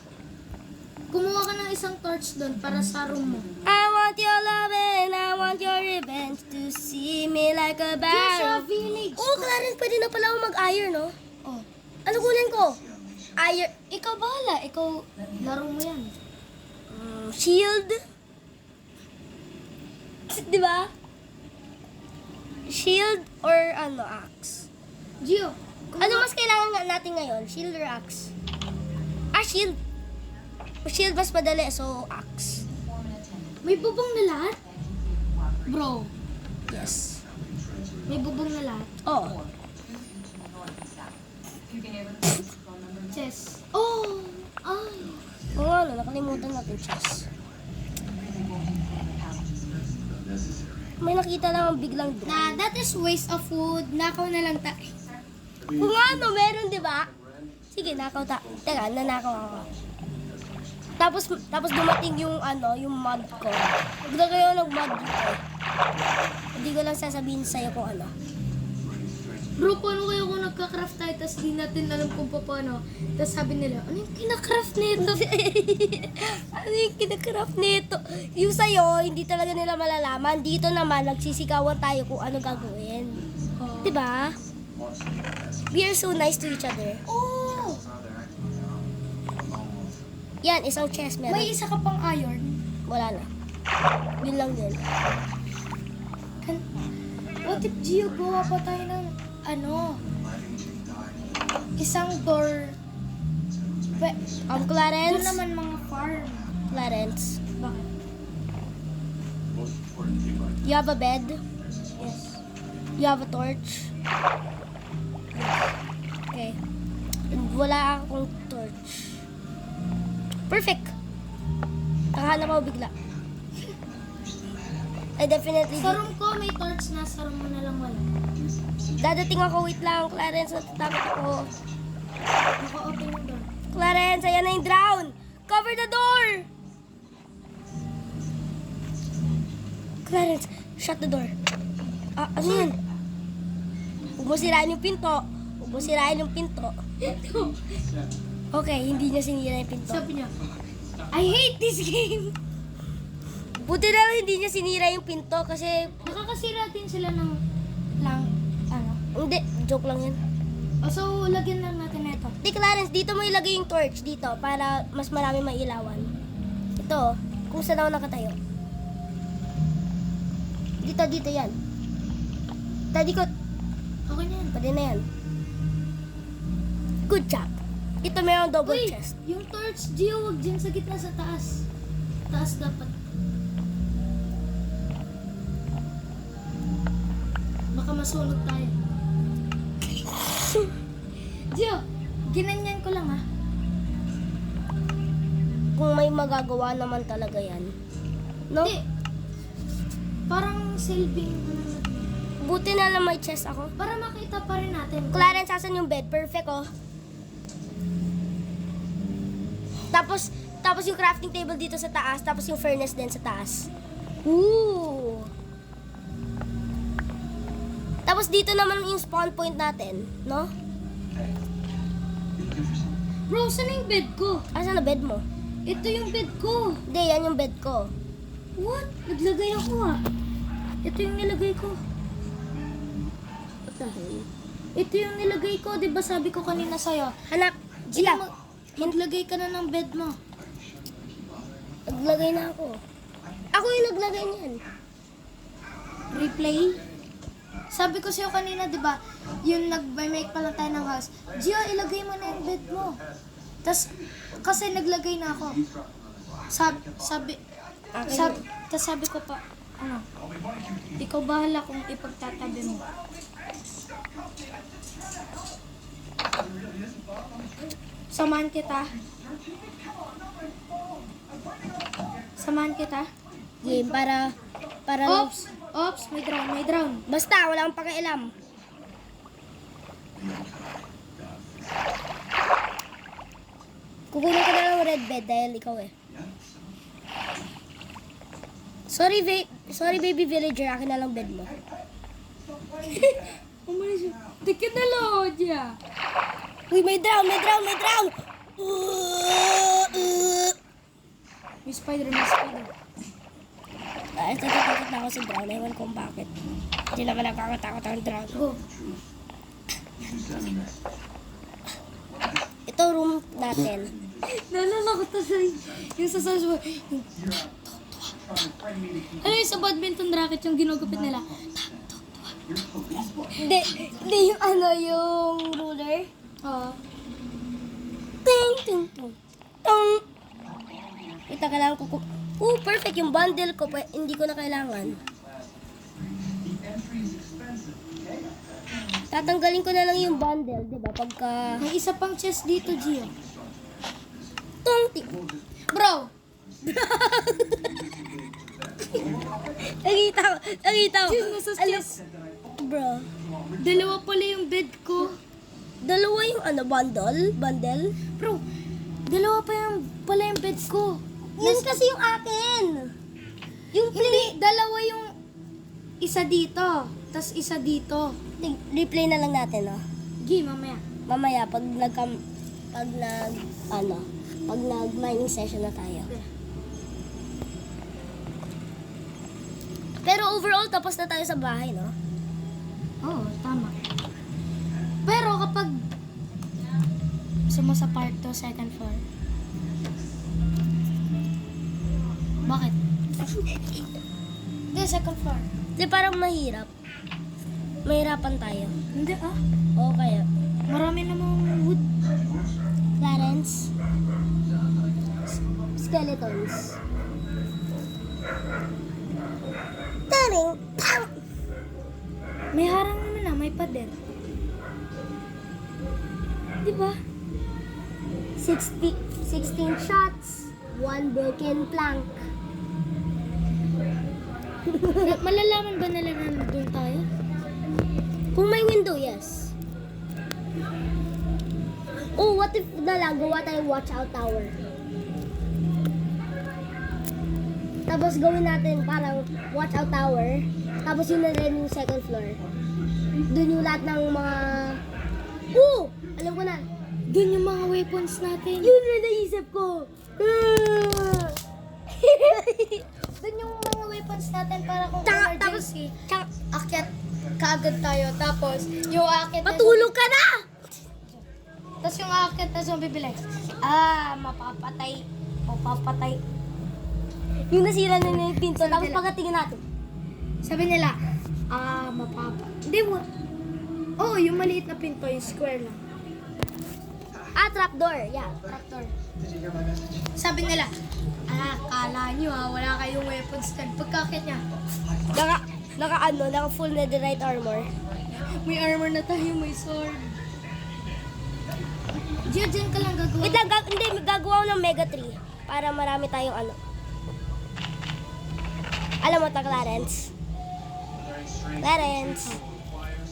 Kumuha ka ng isang torch doon para sa room mo. I want your love and I want your revenge to see me like a Yung sa barrel. village. Oh, Clarence, pwede na pala ako mag-iron, no? Oh. Ano kunin ko? Iron, Ikaw bahala. Ikaw, laro mo yan. shield? Di ba? Shield or axe? Gio, Ano mas kailangan nga natin ngayon? Shield or axe? Shield. Shield mas madali, so axe. may bubong na lahat? Bro, Yes. may bubong na lahat. Oh. Chess. Oh! Ay! Oo nga, no, nakalimutan natin chess. May nakita lang biglang drone. Na, that is waste of food. Nakaw na lang tayo. Kung ano, meron, di ba? Sige, nakaw Teka, nanakaw ako. Tapos dumating yung yung mod ko. Huwag na kayo nag-mod dito. Hindi ko lang sasabihin sa'yo kung ano. Bro, paano kaya kung nagka-craft tayo tapos di natin alam kung paano? Tapos sabi nila, ano yung kina-craft nito? Ano yung kinacraft nito? Yung sa'yo, hindi talaga nila malalaman. Dito naman, nagsisigawan tayo kung ano gagawin. Oh. Diba? We are so nice to each other. Oh! Yan, isang chest meron. May isa ka pang iron. Wala na. Yun lang din. What if Gio, gawa pa tayo ng isang door? Clarence? Doon naman mga farm. Clarence. Bakit? You have a bed? Yes. You have a torch? Okay. Wala akong torch. Perfect! Nakahanap ako bigla. I definitely Sa room ko, may torch na. Sa room mo na lang wala. Dadating ako, wait lang, Clarence, natatakot ako. Naka-open yung door. Clarence, ayan na yung drown! Cover the door! Clarence, shut the door. Ano yan? Huwag mo sirain yung pinto. Huwag mo sirain yung pinto. Okay, hindi niya sinira yung pinto. Sabi niya, I hate this game! Buti na lang hindi niya sinira yung pinto kasi... Nakakasira din sila ng Hindi, joke lang yan. So, lagyan lang natin ito. Di, Clarence, dito mo ilagay yung torch dito para mas marami mailawan. Ito, kung saan ako nakatayo. Dito yan. Tadi ko... Okay na yan. Pwede na yan. Good job. Ito mayroong double Uy, chest. yung torch, Gio, wag dyan sa gitna sa taas. Taas dapat. Baka masunog tayo. Gio, ginanyan ko lang ha. Kung may magagawa naman talaga yan. No? Hindi. Parang selving. Buti na lang may chest ako. Para makita pa rin natin. Clarence, asan yung bed? Perfect, oh. Tapos yung crafting table dito sa taas, tapos yung furnace din sa taas. Ooh! Tapos dito naman yung spawn point natin, no? Hey, you looking for something? Bro, saan yung bed ko? Asan na bed mo? Ito yung bed ko. Hindi, yan yung bed ko. What? Naglagay ako ah. Ito yung nilagay ko. What the hell? Ito yung nilagay ko. Diba sabi ko kanina sa'yo? Anak, Gila, Maglagay ka na ng bed mo. naglagay na ako. Ako yung naglagay niyan. Replay. Sabi ko sa'yo kanina, di ba, yung nag-make pa lang tayo ng house. Gio, ilagay mo na yung bed mo. Tas, kasi naglagay na ako. Sabi, tas sabi ko pa, ano, ikaw bahala kung ipagtatabi mo. Samahan kita. Samahan kita. Game, para Oops! Oops! May drown, may drown. Basta, wala akong pakialam. Kukunin ko na lang red bed dahil ikaw eh. Sorry baby villager, akin na lang bed mo. Umalis siya. Tikin na Lodya. Uy, may drown! May spider, may spider. Natatakot na ako sa drown. Ewan kung bakit. Hindi naman nakakatakot ang drown. Go. Ito room natin. Naalala ko to sa yung sa Smash Bros. Ano yung sa badminton racket yung ginugupit nila? Hindi yung yung ruler. Oo. Ting, ting, ting. Tong. Ito kailangan ko. Perfect. Yung bundle ko, hindi ko na kailangan. Tatanggalin ko na lang yung bundle, di ba? Pagka... May isa pang chest dito, Gio. Tong, ting. Bro! Nakita ko. Gio, nasa chest. Bro. Dalawa pala yung bed ko. Dalawa yung bundle? Bundle? Bro, dalawa pala yung bed ko. Yun kasi yung akin. Yung Hindi, dalawa yung isa dito, tas isa dito. replay na lang natin, no? Gi, mamaya. Mamaya, pag nag-mining session na tayo. Pero overall, tapos na tayo sa bahay, no? Oo, tama. Pero kapag sa part 2, second floor. Bakit? Hindi, second floor. Di parang mahirap. Mahirapan tayo. Hindi ah. O kaya, Marami namang wood. Clarence, skeletons. Taring! Pam! May harang naman na, may pader. Di ba? 16 shots, 1 broken plank. Malalaman ba nila na nandun tayo? Kung may window, yes. Oh, what if gawa tayo watch out tower? Tapos gawin natin parang watch out tower. Tapos yun na rin yung second floor. Doon yung lahat ng mga... Alam ko na. Dun yung mga weapons natin. Yun na naisip ko. Dun yung mga weapons natin para kung Tapos, emergency. Akyat kaagad tayo. Tapos, yung akyat na matulog ka na! Tapos yung akyat na zombie bilis. Mapapatay. Yung nasira na yung pinto. Tapos pagkatingin natin. Sabi nila, Hindi mo. Oo, yung maliit na pinto, yung square lang. Ah, trapdoor. Yeah. Tractor. Did you hear my message? Sabi nila, kala nyo wala kayong weapons dyan. Pagkakit niya, Naka full netherite armor. may armor na tayo, may sword. Diyan ka lang gagawa. Wait lang, hindi, gagawa ko ng mega tree. Para marami tayong ano. Alam mo ta, Clarence? Clarence.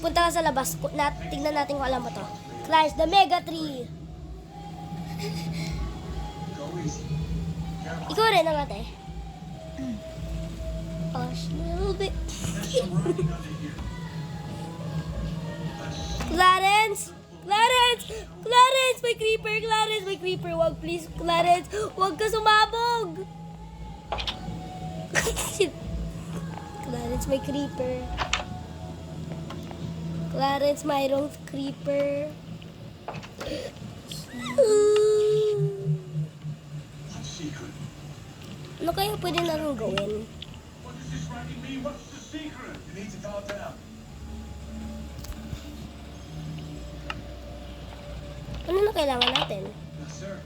Punta ka sa labas. Tignan natin kung alam mo to. Clarence, the mega tree. Go easy. Ikaw rin ang ate. Hush, little bit. Clarence! Clarence! Clarence! May creeper! Clarence! May creeper! Wag, please! Clarence! Wag ka sumabog! Clarence, may creeper. Clarence, mayroong creeper. Secret. Ano kaya pwede natin gawin? What does this writing mean? What's the secret? You need to calm down. Ano na kailangan natin? Yes, sir.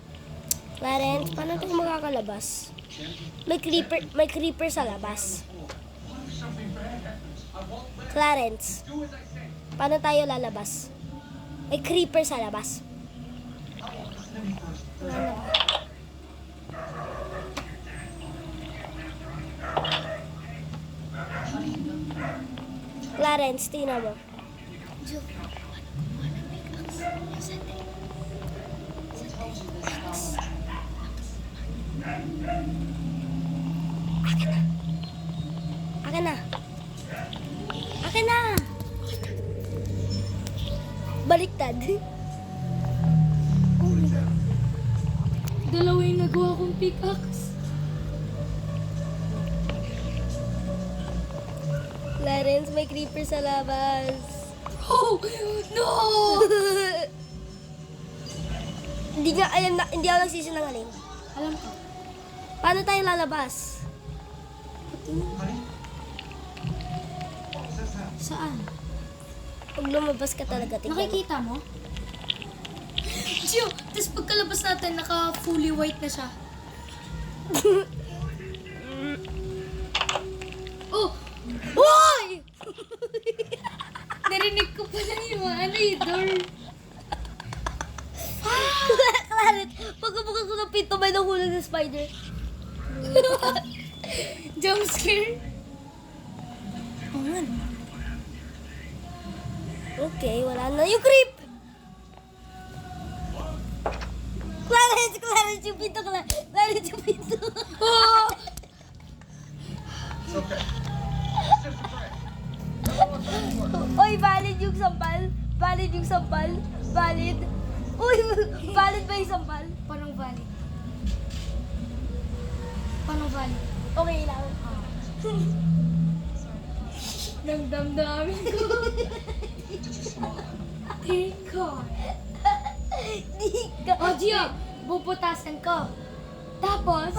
Clarence, paano tayo makakalabas? May creeper sa labas. What if something bad happens? I won't let Clarence, do as I say. paano tayo lalabas? May creeper sa labas. Listen to me first. Clarence, tingnan mo. Akin na. Akin na. Baliktad. Dalawa yung nagawa kong pickaxe. Clarence, may creeper sa labas. Oh, no! Hindi nga, alam na, hindi ako nagsisinungaling. Alam ko. Paano tayo lalabas? Honey? What was that sound? Saan? Pag lumabas ka talaga, tingnan mo. Nakikita mo? Gio, tapos pagkalabas natin, naka fully white na siya. Oh! Hoy! Narinig ko pa lang yung yung door. Clarence, pagkabukas ko ng pinto, may nahulog na spider. Jump scare. Oh, man. Okay, wala na yung creep! Clarence, yung pinto, Clarence, yung pinto. Oh! It's okay. It's just a prank. Oy, valid yung sampal. Valid yung sampal. Valid. Uy, valid ba yung sampal? Panong valley. Panong valley. Okay lang. Nagdamdamin ko. Thank God. Di ka. O, Gio, bubutasan ko. Tapos,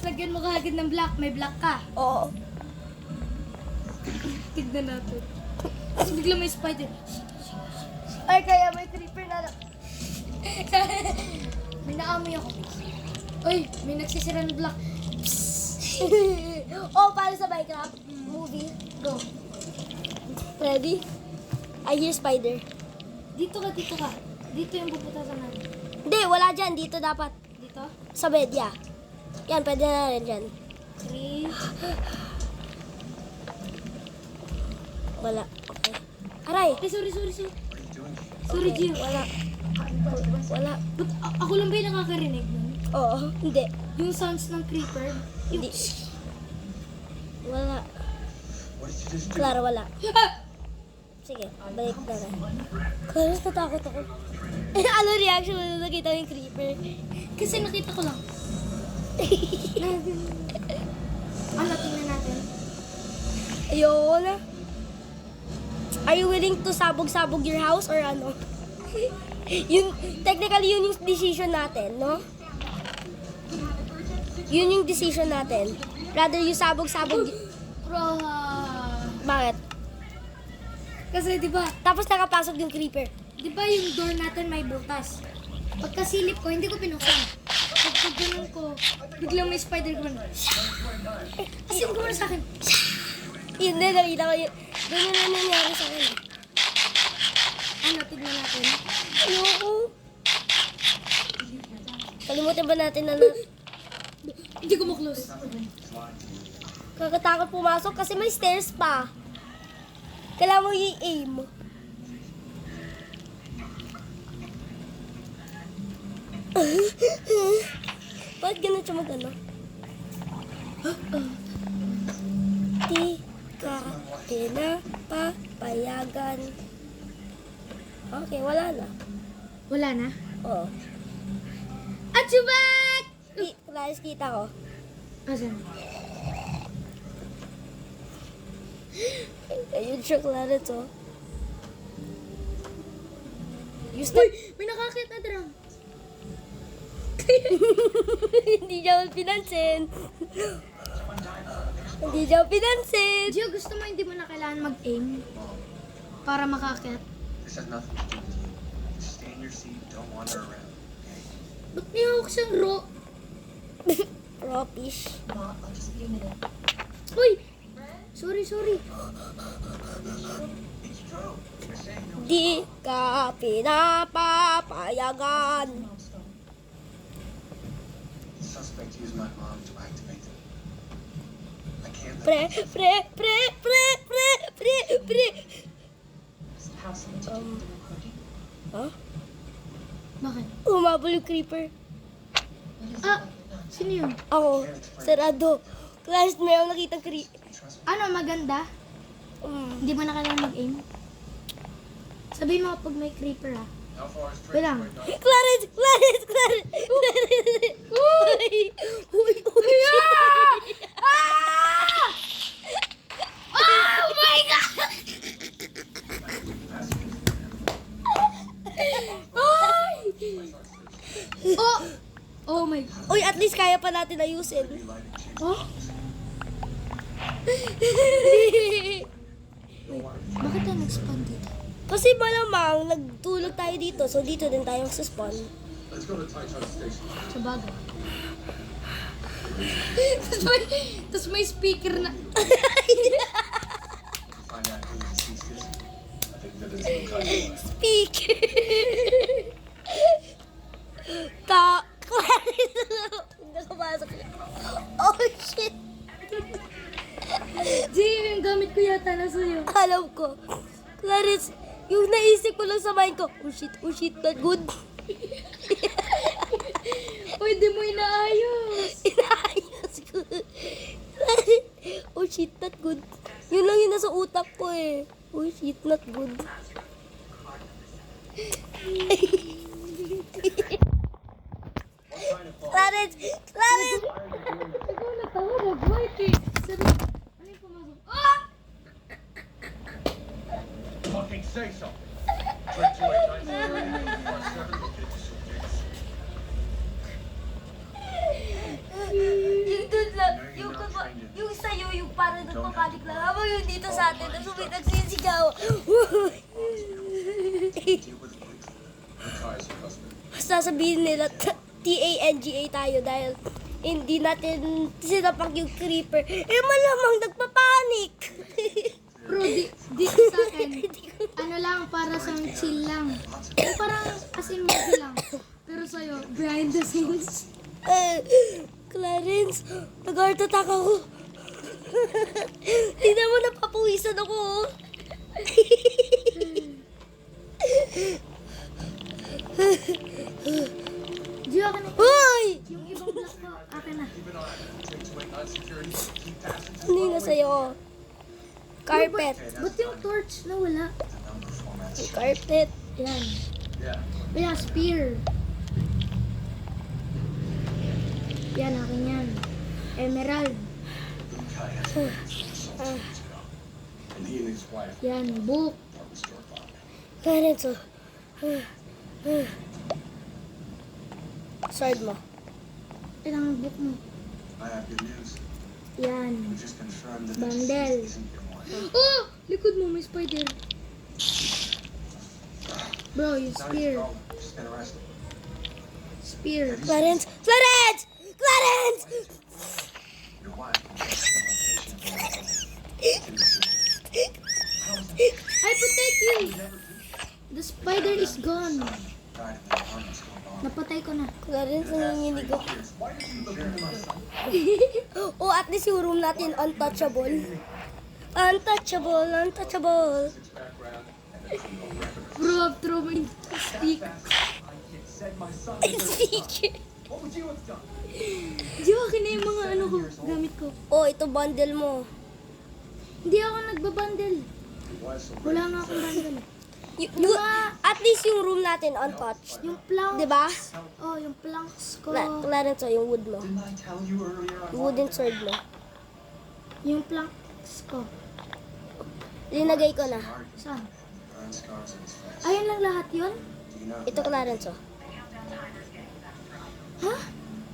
lagyan mo kagad ng black. May black ka. Oo. Tignan natin. Tapos bigla may spider. Ay, kaya may creeper na lang. May naamoy ako. Uy, may nagsisira ng black. Oh, para sa Minecraft movie. Go. Ready? I hear spider. Dito ka. Dito yung bubutasan natin. Hindi, wala dyan. Dito dapat. Dito? Sa bed, yeah. Yan, pwede na rin dyan. 3. Wala. Okay. Aray! Ay, sorry. What are you doing? Sorry, Gio. Wala. Wala. Ba't ako lang ba yung nakakarinig nun? Oo, hindi. Yung sounds ng creeper. Hindi. Wala. What did you just do? Clara, wala. Sige, balik na rin. Clara, natakot ako. Ano reaction mo nung nakita mo yung creeper? Kasi nakita ko lang. Ano, tingnan natin. Ayun. Are you willing to sabog-sabog your house or ano? Technically, yun yung decision natin, no? Yun yung decision natin. Rather you sabog-sabog... Bro, Bakit? Kasi di ba, Tapos nakapasok yung creeper. di ba yung door natin may butas? Pagkasilip ko, hindi ko pinuksan. Pag ganun ko, biglang may spider ko. Asin ko na sa akin. Yun na, nakita ko yun. Ganun na nangyari sa akin. Ano, tignan natin. Ayoko. Kalimutan ba natin na Hindi ko maklose. kakatakot pumasok kasi may stairs pa. Kailangan mo i-aim. Bakit ganun siya mag-ano? Di ka pinapapayagan. Okay, wala na. Wala na. Oo. Achubak! Clarice, kita ko. Asan? Ayun siya, Clarence, oh. Use Uy! May nakakit na drum. Hindi niya ako pinansin. Hindi niya ako pinansin. Gio, gusto mo hindi mo na kailangan mag-aim? Para makakit? This has nothing to do with you. Just stay in your seat, don't wander around. Ba't may hawak siyang Ropish. Uy! Sorry. It's true. You're saying no. Di ka pinapapayagan. The suspect used my mom to activate them. I can't let Pre. Huh? Bakit? Umabol yung creeper. Ah! Sino yun? Ako, sarado. Class, may ako nakitang creeper. Ano, maganda? Hindi mo na kailangan mag-aim? Sabihin mo pag may creeper ah. How far is Wait lang. Clarence! Uy! Ah! Oh my God! Oh! Oh my God. Uy, at least kaya pa natin ayusin. Oh? Bakit tayo nag-spawn dito? Kasi malamang nagtulog tayo dito, so dito din tayo sa-spawn. Sa bagay. Tapos may speaker na. find out who the deceased is, I think that is some kind of Speak! Hindi ko pasok. Oh, shit! Di, yung gamit ko yata na sa'yo. Alam ko. Clarence, yung naisip ko lang sa mind ko, oh shit, not good. Uy, di mo inaayos. Inaayos ko. Oh shit, not good. Yun lang yung nasa utak ko eh. Oh shit, not good. Clarence! Ikaw natawa, nag-white eh. Sabi, ano yung pumasok? Ah! Fucking say something. 328 Yung dun lang, yung sa'yo, yung parang nagpapanik lang. Habang yung dito sa atin, nagsisigaw. deal with it quickly. Notorious husband. Sasabihin nila, TANGA tayo dahil hindi natin sinapak yung creeper. Eh, malamang nagpapanik. Bro, dito sa akin, ano lang, para sa chill lang. Eh, parang as in movie lang. Pero sa'yo, behind the scenes. Clarence, nag-heart attack ako. Tingnan mo, napapawisan ako. Gio, akin na. Hoy! Yung ibang block ko, akin na. Keep an eye on it. 328 security. Keep passing Ano yung nasa'yo? Carpet. Ba't yung torch na wala? the number formats. Carpet. Yan. Yeah. Ayan, spear. Yan, akin yan. Emerald. Kai has been so many years ago. And he and his wife Yan, book. department store bought. Clarence, oh. Sword mo. Ilang book mo. I have good news. Yan. We just confirmed that the Bundle. deceased isn't your wife. Oh! Likod mo, may spider. Bro, you spear. Just been arrested. Spear. Clarence! Clarence! Clarence! Your wife confessed the location. I protect you! The spider is gone. Died in the apartment school bomb. Napatay ko na. Clarence, nanginginig ako. Why did you look into my son? Oh, at least yung room natin, untouchable. Untouchable, untouchable. Bro, I'm throwing stick. Said my son. Speaker. What would you have done? Di ba akin na yung mga ano ko, gamit ko. Oh, ito bundle mo. Hindi ako nagbabundle. Why so Wala nga akong bundle. At least yung room natin untouched. Yung planks. Diba? Oh, yung planks ko. Clarence, oh, yung wood mo. Didn't I tell you earlier? Yung wooden sword mo. Yung planks ko. Linagay ko na. Saan? Burn scars on his face. Ayun lang lahat yun? Do you know? Ito, Clarence, oh. Ha?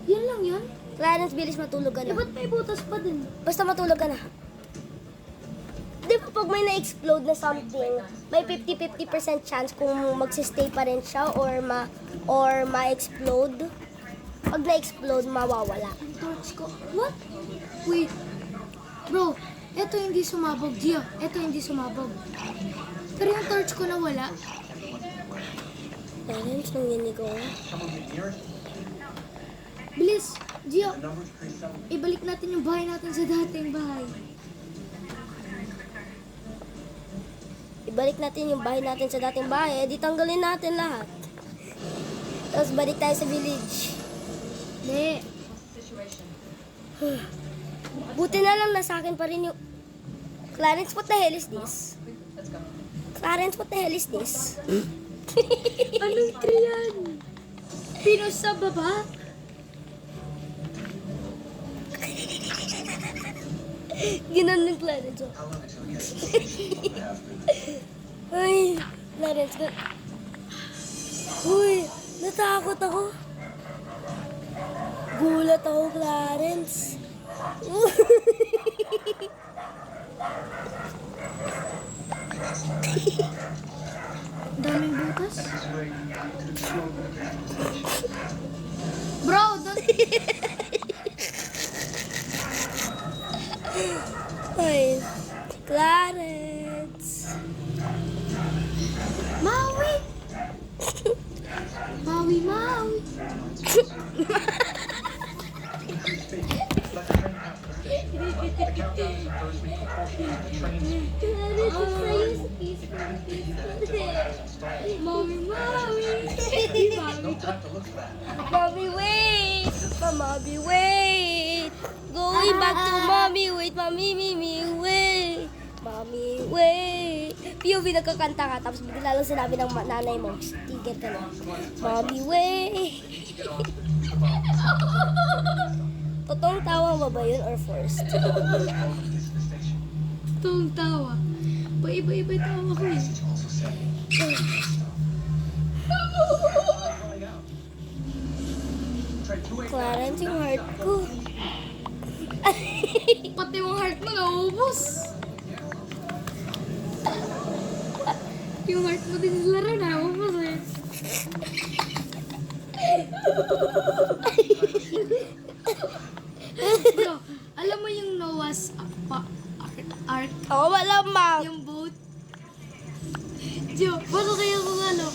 Yun lang yun? Clarence, bilis matulog ka Eh, na. ba't may butas pa din? Basta matulog ka na. Di ba pag may na-explode na something, may 50-50% chance kung magsistay pa rin siya or ma-explode. Pag na-explode, mawawala. Yung torch ko. What? Wait. Bro, eto hindi sumabog. Gio, eto hindi sumabog. Pero yung torch ko nawala. Clarence, nanginig ako. Someone get near it? Bilis. Gio, The numbers 37. ibalik natin yung bahay natin sa dating bahay. Ibalik natin yung bahay natin sa dating bahay, di tanggalin natin lahat. Tapos balik tayo sa village. Hindi. Buti na lang nasa akin pa rin yung... Clarence, what the hell is this? Clarence, what the hell is this? Anong tree yan? Pinos sa baba? Ginan ng Clarence, oh. How long until we get to the half minute? Ay, Clarence, Uy, natakot ako. Gulat ako, Clarence. Daming butas. This way, you could have slowed the conversation. Bro, don't... Ay, Clarence. Maui! Maui, Maui! Let the train pass the station. The countdown is inversely proportional to the train's Maui, Maui! no time to look for that. Mommy, wait! Mommy, wait! Going back to mommy, wait! Mommy, wait! Mommy, wait! POV nagkakanta ka, tapos bigla lang sinabi ng nanay mo, tigil ka na. Mommy, wait! Totoong tawa mo ba yun or forced? Toong tawa. Paiba-iba yung tawa ko eh. Clarence, yung heart ko. Pati yung heart mo naubos. Yung heart mo din sa laro naubos eh. Bro, alam mo yung Noah's Ark? Oo, malamang. Yung boat? Jo, paano kaya kung ano?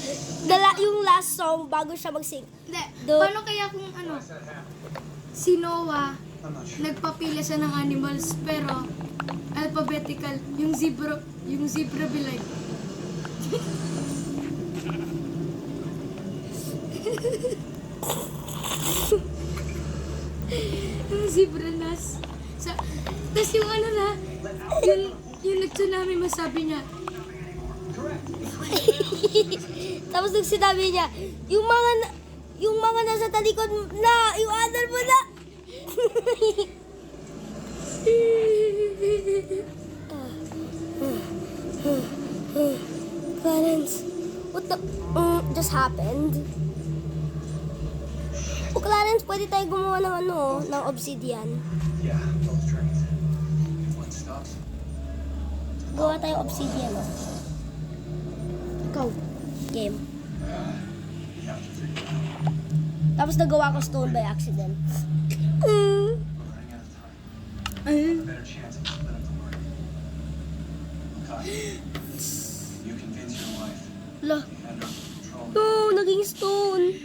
Yung last song bago siya mag-sing. Hindi, Do- paano kaya kung ano? Si Noah, nagpapila siya ng animals, pero alphabetical, yung zebra bilay. Yung zebra nas. Tapos yung ano na, yung nag-tsunami masabi niya, Tapos nung sinabi niya, yung mga nasa talikod na, iwanan mo na. Clarence, what the just happened? O Clarence, pwede tayo gumawa ng ng obsidian. Yeah, both trains. One stops. Gawa tayo obsidian. Ikaw. Game. Tapos nagawa ko stone by accident. Better chance of split up the word. Okay. You convince your wife. Lo. You had her under control. No, naging stone.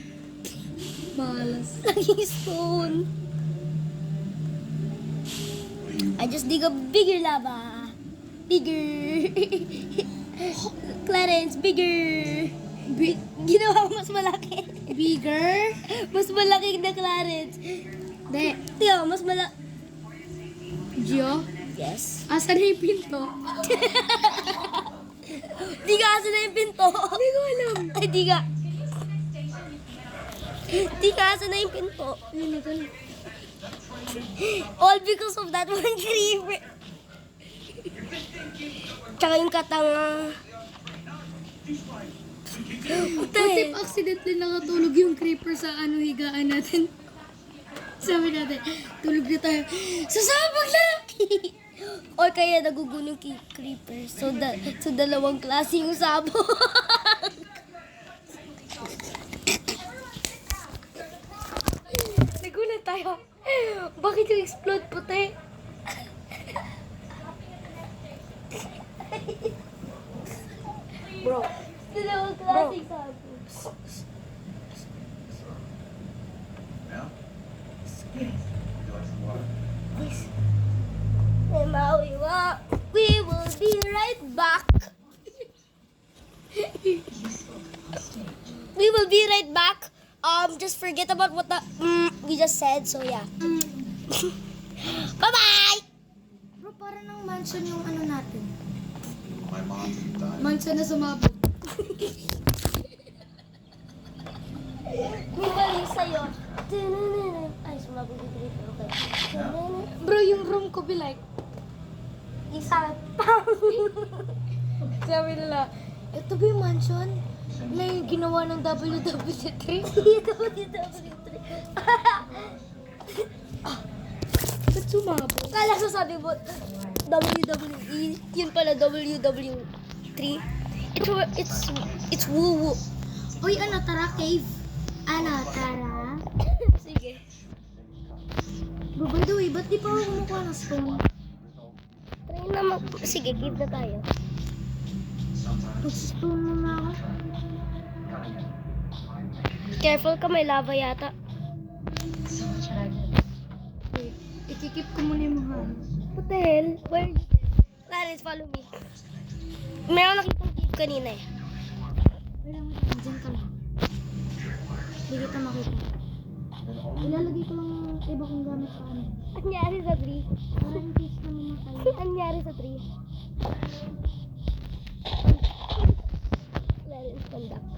Malas. Naging stone. What do you I just dig a bigger lava. Bigger. Clarence, bigger. Ginawa ko mas malaki. Bigger? Mas malaki na Clarence. De. Tiyo, mas malaki. Gio? Yes. Asan na yung pinto? Di ka asa na yung pinto. Hindi ko alam. Ay, di ka. Di ka asa na yung pinto. Ayun, ito na. All because of that one creeper. Tsaka yung katanga. What if accidentally nakatulog yung creeper sa higaan natin? Sabi natin, tulog na tayo. Sasabog na! O kaya nagugulo yung creeper. So dalawang klase yung sabog. Nagulat tayo. Bakit yung explode puti? Bro. Dalawang klase yung sabog. now? Would you like some water? We will be right back. We will be right back. Just forget about what we just said. So yeah. Bye bye. Bro, para ng mansion yung natin. My mom died. Mansion na sumabog. May mali sa'yo. Ay, sumabog yung creeper. Okay. Bro, yung room ko be like, Isa. sabi nila, ito ba yung mansion? Na yung ginawa ng WW3? Ba't sumabog? Kala ko sabi mo, WWE. Yun pala, WW3. It's woo-woo. Uy, tara, cave. Tara. Sige. Bro, by the way, ba't di pa ako kumukuha ng stone? Try na sige, give na tayo. Mag-stone muna ako. Careful ka, may lava yata. Wait, ikikip ko muna yung mga. What the hell? Where? Clarence, follow me. Meron nakitang cave kanina eh. Wait lang, dyan ka lang. Hindi kita makita. Ilalagay ko lang yung iba kong gamit sa amin. Anyari sa tree? Para in case na mamatay. Anyari sa tree? Clarence, conduct.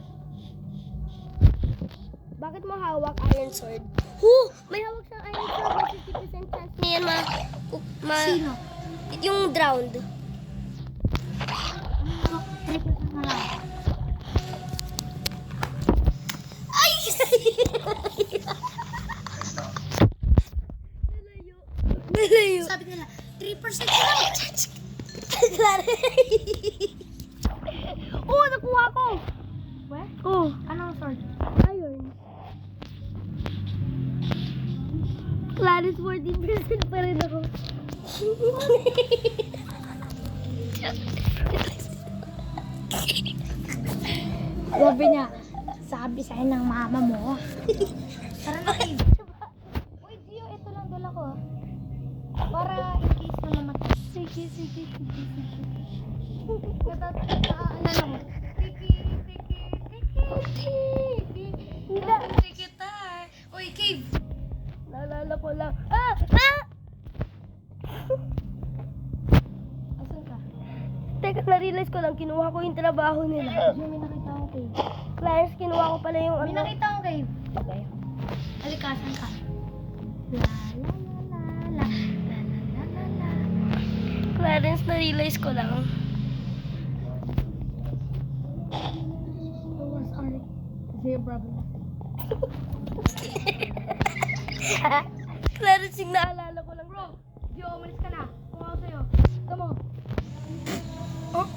Bakit mo hawak iron sword? May hawak siyang iron sword. May 50% chance na yan Sino? Yung drowned. Ano? 3% na lang. Ay! Nalayo. Sabi nila, 3% na lang. Nakuha ko! What? Anong sword? Iron. Clarence, 14% pa rin ako. Sabi sa'yo ng mama mo. Tara na, Cave. Uy, Gio, ito lang dala ko. Para in case na mamatay. Sige. Naalala mo? Tiki kita. Uy, Cave. Naalala ko lang. Asan ka? Teka, na-realize ko lang, kinuha ko yung trabaho nila. Gio, may nakita akong Cave. Clarence, kinuha ko pala yung May nakita akong Cave. Okay. Alikasan ka. La la la la la la la la. Clarence, na-realize ko lang. Oh, sorry. Zero problem. Clarence, yung naalala ko lang. Bro, Gio, umalis ka na. Kung ako sa'yo. Come on. Oh?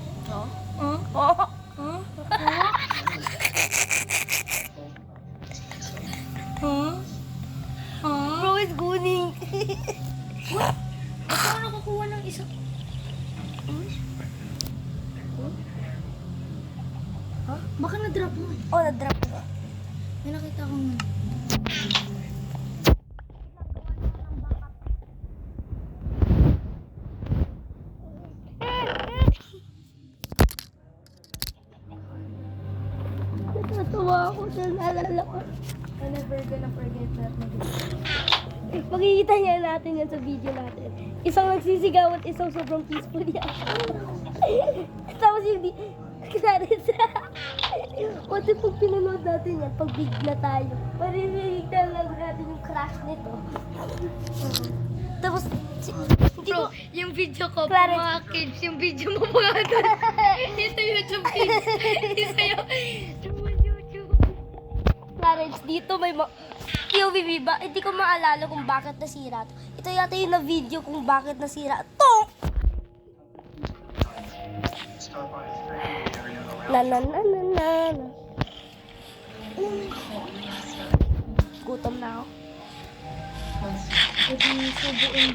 Ha? Baka na-drop mo. Oh, na-drop ko. May nakita akong... Natatawa ako dahil naalala ko. I'm never gonna forget that movie. Makikita niya natin yan sa video natin. Isang nagsisigaw at isang sobrang peaceful yan. Tapos yung di... Clarence. What if pag pinanood natin yan, pag big na tayo, maririnig na lang natin yung crash nito. Tapos, hindi ko... Yung video ko, Clarence. mga kids, yung video mo mga doon. Ito YouTube kids. Ito yung YouTube. Clarence, dito may POV ba? Hindi ko maalala kung bakit nasira to. Ito yata yung na-video kung bakit nasira to. Na na na na na na. Gutom na ako. Pwede subuin.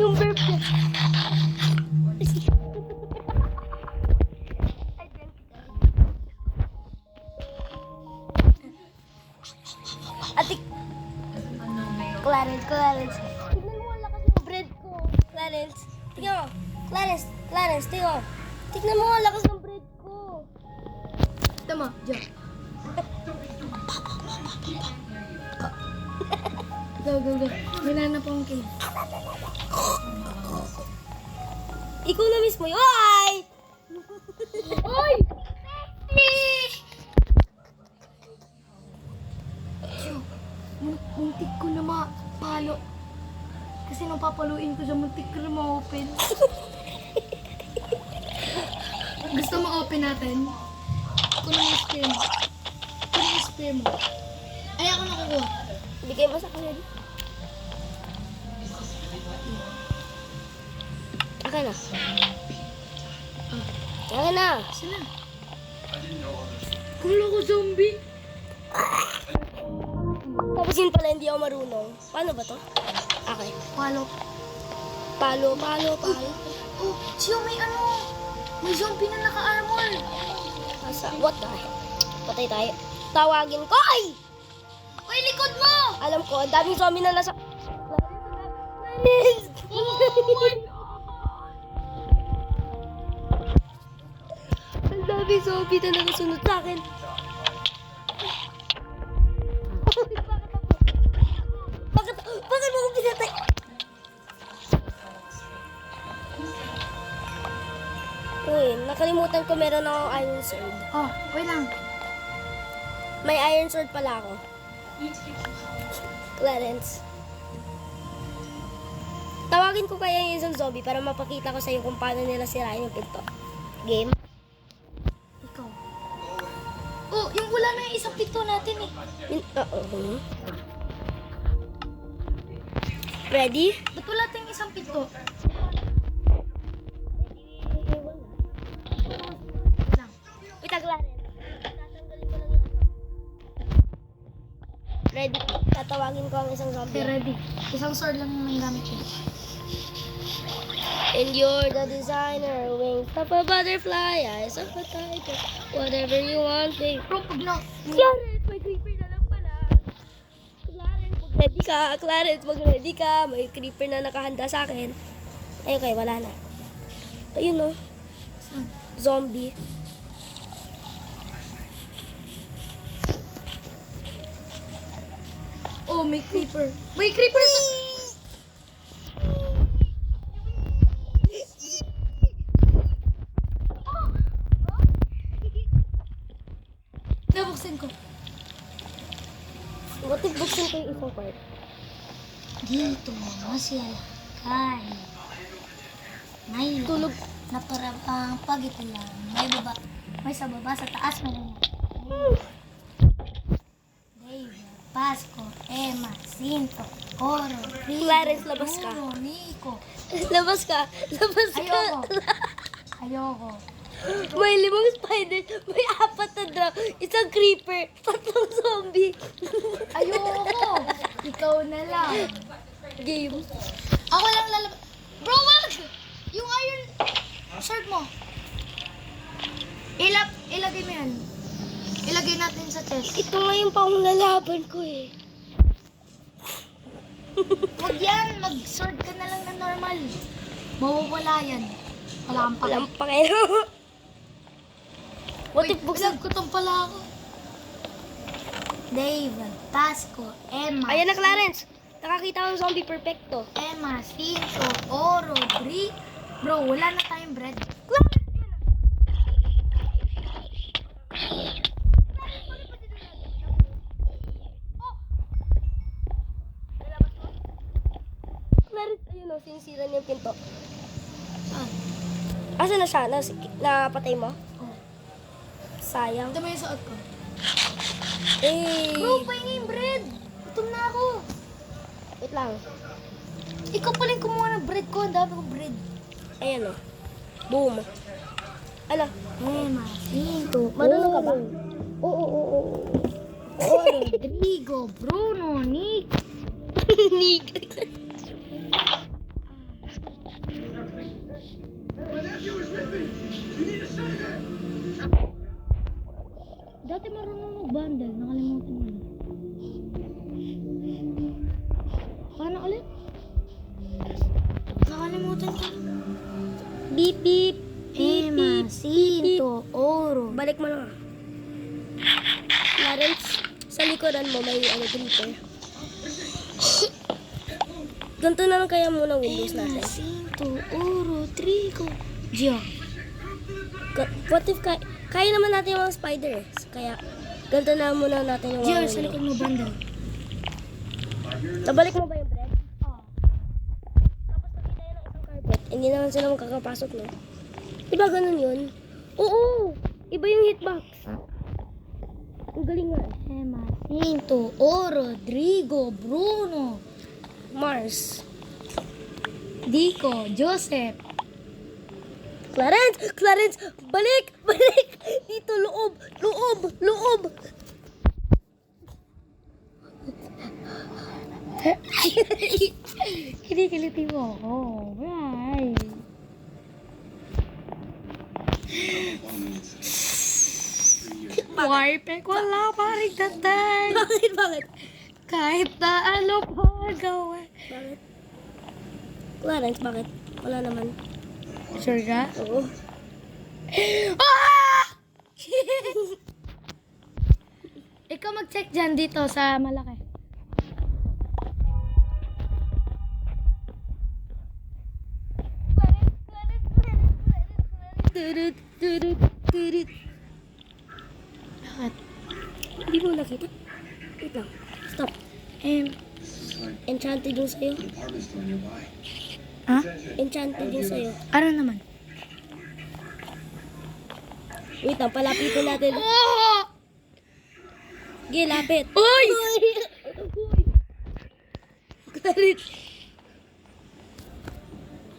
Yung burp niya. Atik. Clarence. Tignan mo ang lakas ng bread ko. Clarence. Tignan mo. Clarence, tignan mo. Tignan mo ang lakas ng bread ko. Tama, dyan. Go. Wala na pong cake. Ikaw na mismo yun. Ay! Oy! Muntik ko na mapalo. Kasi nung papaluin ko siya, muntik ko na ma-open. Gusto mo open natin? Kunin mo yung spear mo. Kunin yung spear mo. Ay, ako nakukuha. Bigay mo sa kanya. Akin na. Akin na. Saan na? Kulo ko zombie. Tapos yun pala hindi ako marunong. Paano ba to? Okay. Palo. Palo. Oh, siya may ano. May zombie na naka-armor. Asa? What the heck? Patay tayo. Tawagin ko. Ay! Uy, likod mo! Alam ko, ang daming zombie na nasa... Ang daming zombie na nakasunod sa akin. Bakit mo ko pinatay? Uy, nakalimutan ko meron akong iron sword. Oh, wait lang. May iron sword pala ako. Clarence. Tawagin ko kaya yung isang zombie para mapakita ko sa'yo kung paano nila sirain yung pinto. Game? Ikaw. Oh, yung wala na yung isang pito natin eh. Ready? Ba't wala tayong isang pito? Wait, Clarence. Tatanggalin ko lang yung ano. Ready? Tatawagin ko ang isang Okay, zombie. ready. Isang sword lang yung gamit ko. And you're the designer, wings of a butterfly, eyes of a tiger, whatever you want, babe. Bro, pag na... Clarence, may creeper na lang pala. Clarence, mag ready ka. May creeper na nakahanda sa akin. Ay, okay, wala na. Ayun, no. Zombie. Oh, may creeper. May creeper sa... Nabuksan ko. What if buksan ko yung isang part? Dito masyalakay. May Tulog. na parang pag ito lang. May sa baba, sa taas may Baby, Pasko, Emma, Sinto, Coro, Rico, Clarence, labas ka. Duro, Nico. Labas ka. Ayoko. May 5 spider, may 4 na drum, isang creeper, 3 zombie. Ayoko. Ikaw na lang. Game. Ako lang lalabas. Bro, wag! Yung iron shirt mo. Ilagay mo yan. Ilagay natin sa chest. Ito nga yung panglalaban ko eh. Huwag yan. Mag-sword ka na lang na normal. Mawawala yan. Wala kang pake. Walang pakialam. What if buksan? Pinagkutom pala ako. Dave, Tasco, Emma. Ayan na, Clarence. Nakakita ko ng zombie perfecto. Emma, Cinco, Oro, Bri. Bro, wala na tayong bread. Clarence, ayun o, sinisira niya yung pinto. Saan? Asa na siya? Napatay mo? Oh. Sayang. Ito mo yung suot ko. Eh. Bro, pahingi yung bread. Gutom na ako. Wait lang. Ikaw pala yung kumuha ng bread ko. Ang dami kong bread. Ayan o. Boom. Ala. Emma, Cinco, Marunong ka ba? Oo. Rodrigo, Bruno, Nick. Nick. My nephew is with me. You need to save him. Dati marunong mag-bundle. Nakalimutan mo na. Paano ulit? Nakalimutan ko. Beep, beep. Emma, Cinco, Oro. Balik mo na. Clarence, sa likuran mo may creeper. Ganito na lang kaya muna Windows Emma, natin. Cinco, Oro, Trigo. Gio. What if kaya naman natin yung mga spider eh. Kaya ganito na muna natin yung Gio, mga sa window. likod mo bundle. Nabalik mo ba yung bread? Oo. Tapos nakita yun ng isang carpet. Hindi naman sila makakapasok no? Diba ganun yun? Oo! Iba yung hitbox. Ang galing nga. Emma, Cinco, Oro, Rodrigo, Bruno, Mars. Dico, Joseph. Clarence! Clarence! Balik! Balik! Dito, loob! Loob! Loob! Kinikiliti mo ako. Right. Warpek, wala pa rin tatay. Bakit? Bakit? Kahit na ano pa gawin. Bakit? Clarence, bakit? Wala naman. Sure ka? Oo. Ah! Ikaw mag-check dyan dito sa malaki. Turut, turut, turut. Bakit? Hindi mo nakita? Wait lang. Stop. This is like Enchanted yung sa'yo. a department store nearby. Ha? Enchanted yung sa'yo. Ano naman? Wait lang, palapitin natin. Oh! Sige, lapit. Uy! Clarence.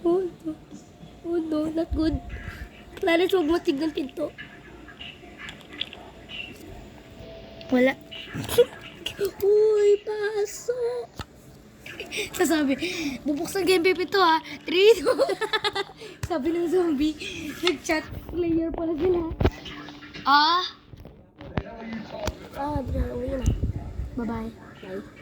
Oh no. Oh no, not good. Clarence, huwag mo tignan pinto. Wala. Uy, pasok. Sasabi, bubuksan ko yung pipito ha. 3, 2. Sabi ng zombie, nag-chat. Player pala sila. Ah? Ah, bro, uwi na. Bye-bye. Bye.